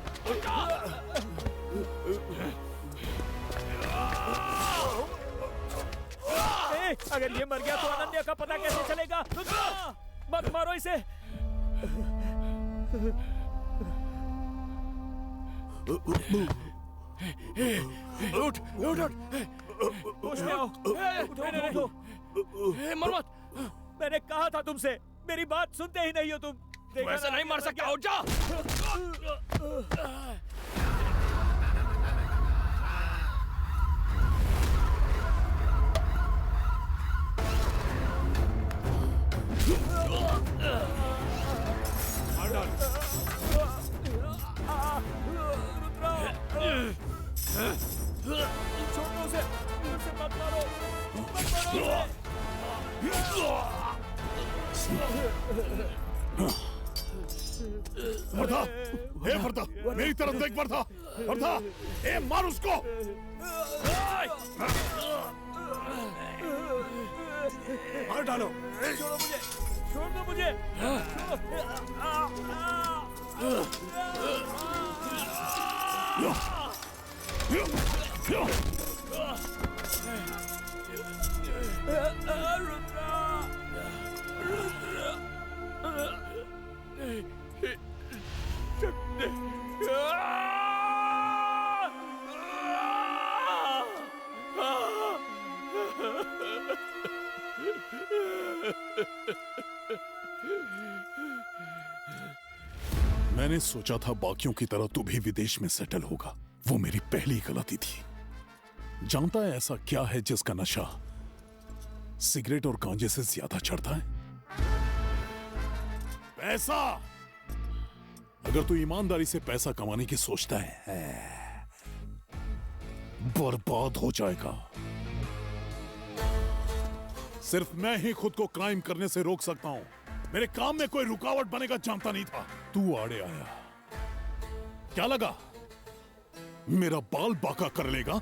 S9: अगर ये मर गया तो अनन्या का पता कैसे चलेगा? रुद्रा, मत मारो इसे!
S6: उठ, उठ, उठ!
S9: होश में आओ! उठो!
S6: मर मत!
S9: मैंने कहा था तुमसे, मेरी बात सुनते ही नहीं हो तुम।
S6: तू ऐसा नहीं मर सकता, उठ जा!
S9: छोड़ो उसे मत मारो!
S1: वर्धा, हे वर्धा, मेरी तरफ देख वर्धा, वर्धा, ए मार उसको!
S9: मार डालो! छोड़ो मुझे! छोड़ दो मुझे!
S1: मैंने सोचा था बाकियों की तरह तू भी विदेश में सेटल होगा। वो मेरी पहली गलती थी। जानता है ऐसा क्या है जिसका नशा सिगरेट और गांजे से ज्यादा चढ़ता है? पैसा। अगर तू ईमानदारी से पैसा कमाने की सोचता है, बर्बाद हो जाएगा। सिर्फ मैं ही खुद को क्राइम करने से रोक सकता हूं। मेरे काम में कोई रुकावट बनेगा जानता नहीं था। तू आड़े आया, क्या लगा मेरा बाल बाका कर लेगा?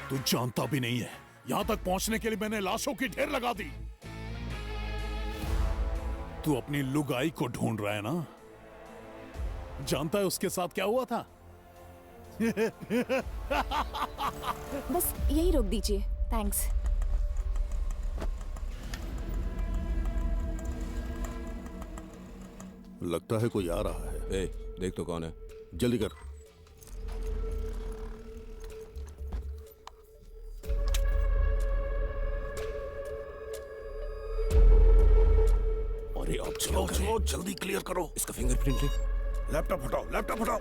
S1: तू जानता भी नहीं है, यहां तक पहुंचने के लिए मैंने लाशों की ढेर लगा दी। तू अपनी लुगाई को ढूंढ रहा है ना? जानता है उसके साथ क्या हुआ था?
S12: बस यही रोक दीजिए, थैंक्स।
S18: लगता है कोई आ रहा है।
S13: ए, देख तो कौन है।
S18: जल्दी कर।
S13: अरे अब चलो चलो जल्दी क्लियर करो। इसका फिंगरप्रिंट ले। लैपटॉप हटाओ, लैपटॉप हटाओ।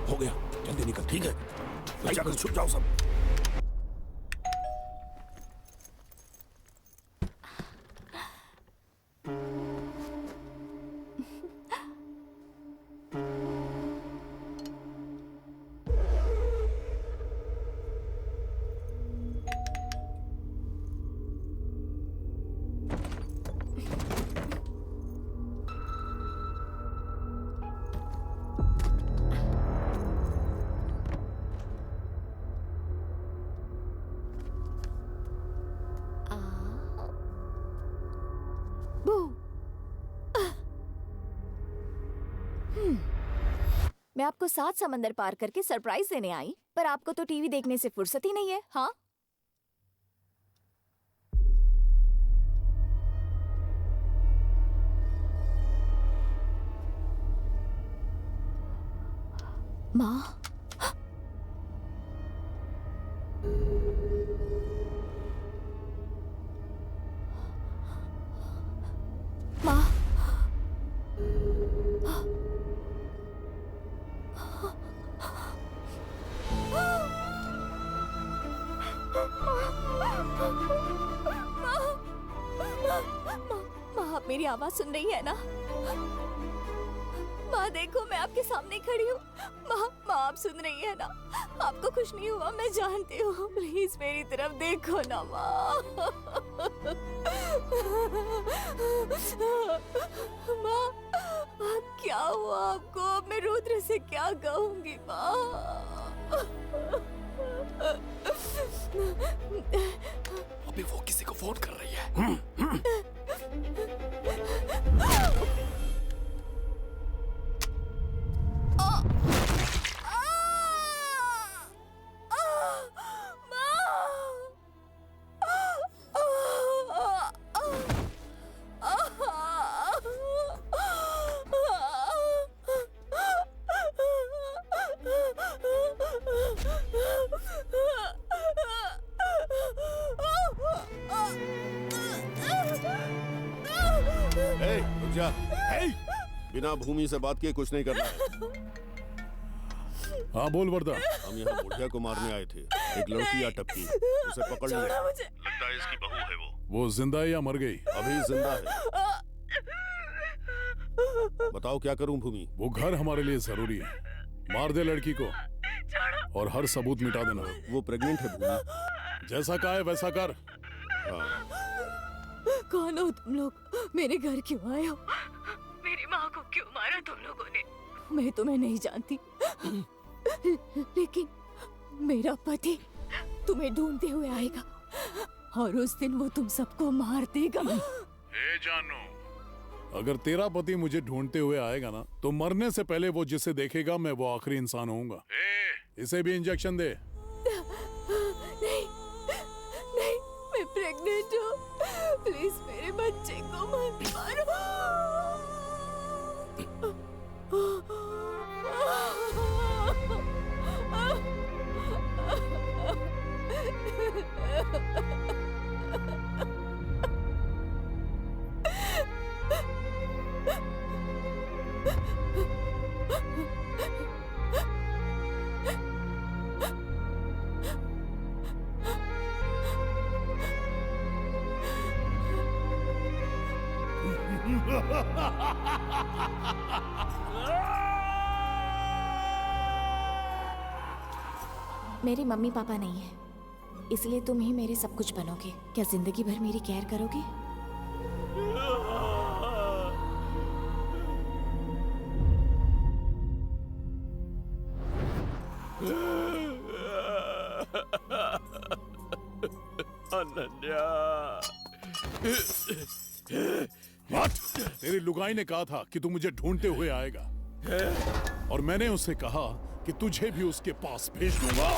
S13: हो गया, जल्दी निकल। ठीक है, जाकर छुप जाओ सब।
S12: मैं आपको 7 समंदर पार करके सरप्राइज देने आई, पर आपको तो टीवी देखने से फुर्सत ही नहीं है। हाँ, माँ। माँ, माँ, आप मेरी आवाज सुन रही है ना? माँ देखो, मैं आपके सामने खड़ी हूँ। माँ, आप सुन रही है ना? आपको कुछ नहीं हुआ, मैं जानती हूँ। प्लीज मेरी तरफ देखो ना माँ। माँ, क्या हुआ आपको? मैं रुद्र से क्या कहूँगी माँ?
S6: अभी वो किसी को फोन कर रही है।
S18: बिना भूमि से बात किए कुछ नहीं करना है।
S1: हाँ बोल वर्दा।
S18: हम यहाँ बुढ़िया को मारने आए थे। एक लड़की आ टपकी, उसे पकड़ लिया। लगता है इसकी बहू है वो।
S1: जिंदा है या मर गई?
S18: अभी जिंदा है। बताओ क्या करूं भूमि?
S1: वो घर हमारे लिए जरूरी है। मार दे लड़की को और हर सबूत मिटा देना।
S18: वो प्रेग्नेंट है भूमि।
S1: जैसा कहा है वैसा कर।
S7: कौन हो तुम लोग? मेरे घर क्यों आए हो? मेरी माँ को क्यों मारा तुम लोगों ने? मैं तुम्हें नहीं जानती, लेकिन मेरा पति तुम्हें ढूंढते हुए आएगा और उस दिन वो तुम सबको मार देगा।
S1: ए जानू, अगर तेरा पति मुझे ढूंढते हुए आएगा ना, तो मरने से पहले वो जिसे देखेगा मैं वो आखिरी इंसान होऊंगा। इसे भी इंजेक्शन दे।
S7: नहीं, नहीं, मैं प्रेग्नेंट हूँ। प्लीज मेरे बच्चे को मत मारो।
S12: मेरे मम्मी पापा नहीं है, इसलिए तुम ही मेरे सब कुछ बनोगे। क्या जिंदगी भर मेरी केयर करोगे?
S6: अनन्या,
S1: तेरी लुगाई ने कहा था कि तू मुझे ढूंढते हुए आएगा, और मैंने उसे कहा कि तुझे भी उसके पास भेज दूंगा।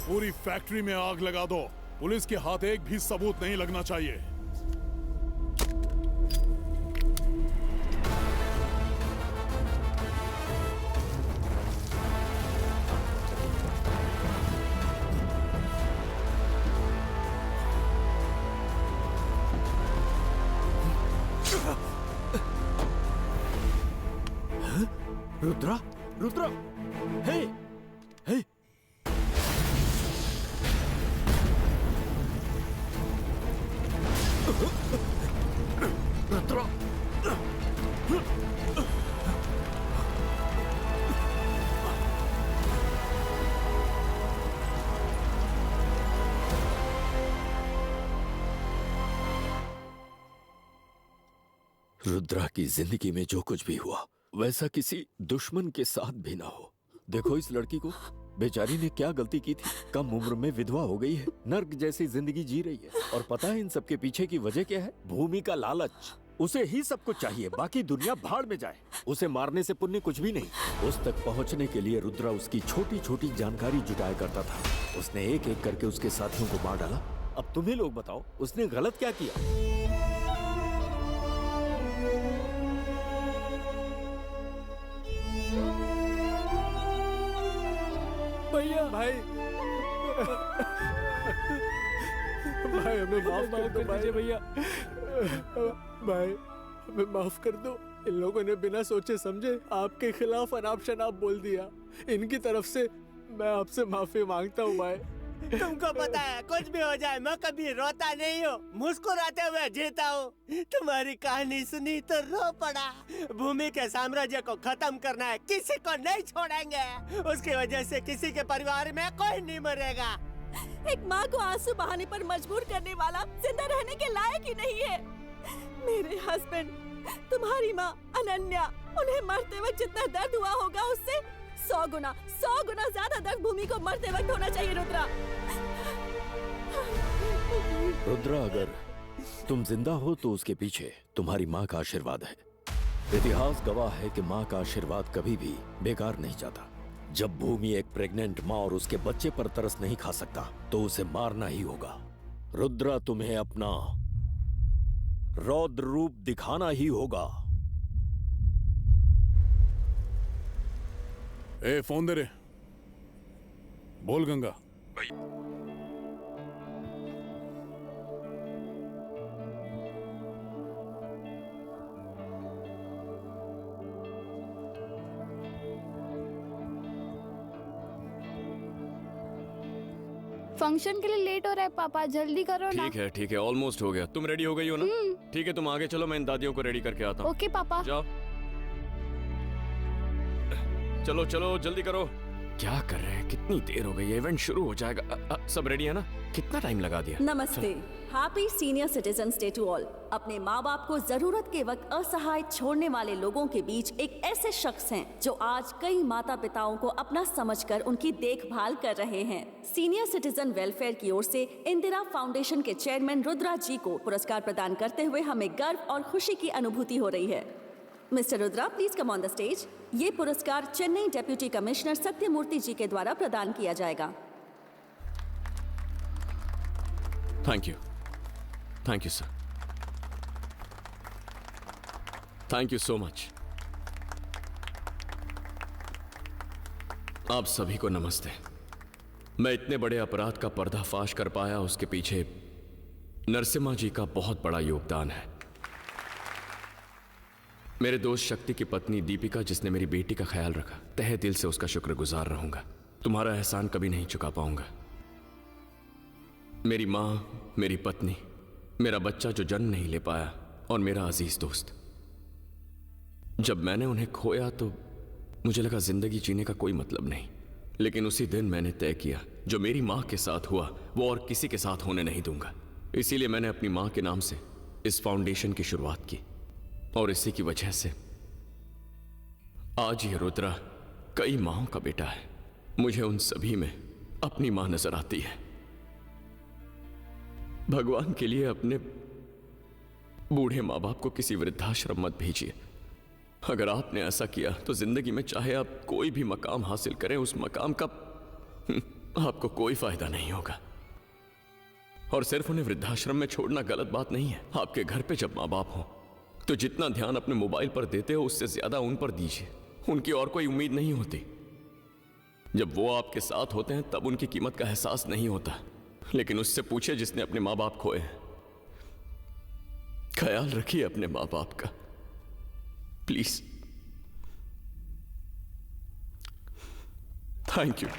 S1: पूरी फैक्ट्री में आग लगा दो। पुलिस के हाथ एक भी सबूत नहीं लगना चाहिए।
S19: रुद्रा, रुद्रा, हे, हे। रुद्रा, रुद्रा की जिंदगी में जो कुछ भी हुआ वैसा किसी दुश्मन के साथ भी ना हो। देखो इस लड़की को, बेचारी ने क्या गलती की थी। कम उम्र में विधवा हो गई है, नर्क जैसी जिंदगी जी रही है। और पता है इन सब के पीछे की वजह क्या है? भूमि का लालच। उसे ही सब कुछ चाहिए, बाकी दुनिया भाड़ में जाए। उसे मारने से पुण्य कुछ भी नहीं। उस तक पहुंचने के लिए रुद्रा उसकी छोटी छोटी जानकारी जुटाया करता था। उसने एक एक करके उसके साथियों को मार डाला। अब तुम्हें लोग बताओ, उसने गलत क्या किया?
S20: भैया, भाई भाई हमें माफ कर दीजिए भैया। भाई हमें माफ कर दो। इन लोगों ने बिना सोचे समझे आपके खिलाफ अनाप शनाप बोल दिया। इनकी तरफ से मैं आपसे माफी मांगता हूँ भाई।
S14: तुमको पता है कुछ भी हो जाए मैं कभी रोता नहीं हूँ, मुस्कुराते हुए जीता हूँ। तुम्हारी कहानी सुनी तो रो पड़ा। भूमि के साम्राज्य को खत्म करना है, किसी को नहीं छोड़ेंगे। उसकी वजह से किसी के परिवार में कोई नहीं मरेगा।
S7: एक माँ को आंसू बहाने पर मजबूर करने वाला जिंदा रहने के लायक ही नहीं है। मेरे हस्बैंड, तुम्हारी माँ अनन्या, उन्हें मरते वक्त जितना दर्द हुआ होगा उससे 100 गुना ज्यादा दर्द भूमि को मरते वक्त होना चाहिए। रुद्रा,
S19: रुद्रा, अगर तुम जिंदा हो तो उसके पीछे तुम्हारी माँ का आशीर्वाद है। इतिहास गवाह है कि माँ का आशीर्वाद कभी भी बेकार नहीं जाता। जब भूमि एक प्रेग्नेंट माँ और उसके बच्चे पर तरस नहीं खा सकता तो उसे मारना ही होगा। रुद्रा, तुम्हें अपना रौद्र रूप दिखाना ही होगा।
S1: फोन दे रे। बोल गंगा।
S8: फंक्शन के लिए लेट हो रहा है पापा, जल्दी करो ना।
S6: ठीक है, ऑलमोस्ट हो गया। तुम रेडी हो गई हो ना? ठीक है, तुम आगे चलो, मैं इन दादियों को रेडी करके आता हूँ।
S8: ओके पापा।
S6: जाओ, चलो चलो जल्दी करो। क्या कर रहे हैं? कितनी देर हो गई है, इवेंट शुरू हो जाएगा। सब रेडी है ना? कितना टाइम लगा दिया?
S3: नमस्ते, happy senior citizens day to all. अपने माँ बाप को जरूरत के वक्त असहाय छोड़ने वाले लोगों के बीच एक ऐसे शख्स हैं जो आज कई माता पिताओं को अपना समझकर उनकी देखभाल कर रहे हैं। सीनियर सिटीजन वेलफेयर की ओर से इंदिरा फाउंडेशन के चेयरमैन रुद्रा जी को पुरस्कार प्रदान करते हुए हमें गर्व और खुशी की अनुभूति हो रही है। Mister Rudra, please come on the stage. ये पुरस्कार चेन्नई डेप्यूटी कमिश्नर सत्यमूर्ति जी के द्वारा प्रदान किया जाएगा।
S6: Thank you sir, thank you so much. आप सभी को नमस्ते। मैं इतने बड़े अपराध का पर्दाफाश कर पाया, उसके पीछे नरसिम्हा जी का बहुत बड़ा योगदान है। मेरे दोस्त शक्ति की पत्नी दीपिका, जिसने मेरी बेटी का ख्याल रखा, तहे दिल से उसका शुक्रगुजार रहूंगा। तुम्हारा एहसान कभी नहीं चुका पाऊंगा। मेरी माँ, मेरी पत्नी, मेरा बच्चा जो जन्म नहीं ले पाया, और मेरा अजीज दोस्त। जब मैंने उन्हें खोया तो मुझे लगा जिंदगी जीने का कोई मतलब नहीं, लेकिन उसी दिन मैंने तय किया जो मेरी माँ के साथ हुआ वो और किसी के साथ होने नहीं दूंगा। इसीलिए मैंने अपनी माँ के नाम से इस फाउंडेशन की शुरुआत की, और इसी की वजह से आज ये रुद्रा कई माँओं का बेटा है। मुझे उन सभी में अपनी मां नजर आती है। भगवान के लिए अपने बूढ़े मां बाप को किसी वृद्धाश्रम मत भेजिए। अगर आपने ऐसा किया तो जिंदगी में चाहे आप कोई भी मकाम हासिल करें, उस मकाम का आपको कोई फायदा नहीं होगा। और सिर्फ उन्हें वृद्धाश्रम में छोड़ना गलत बात नहीं है। आपके घर पे जब मां बाप हो तो जितना ध्यान अपने मोबाइल पर देते हो उससे ज्यादा उन पर दीजिए। उनकी और कोई उम्मीद नहीं होती। जब वो आपके साथ होते हैं तब उनकी कीमत का एहसास नहीं होता। लेकिन उससे पूछे जिसने अपने मां बाप खोए हैं। ख्याल रखिए अपने मां बाप का, प्लीज। Thank you.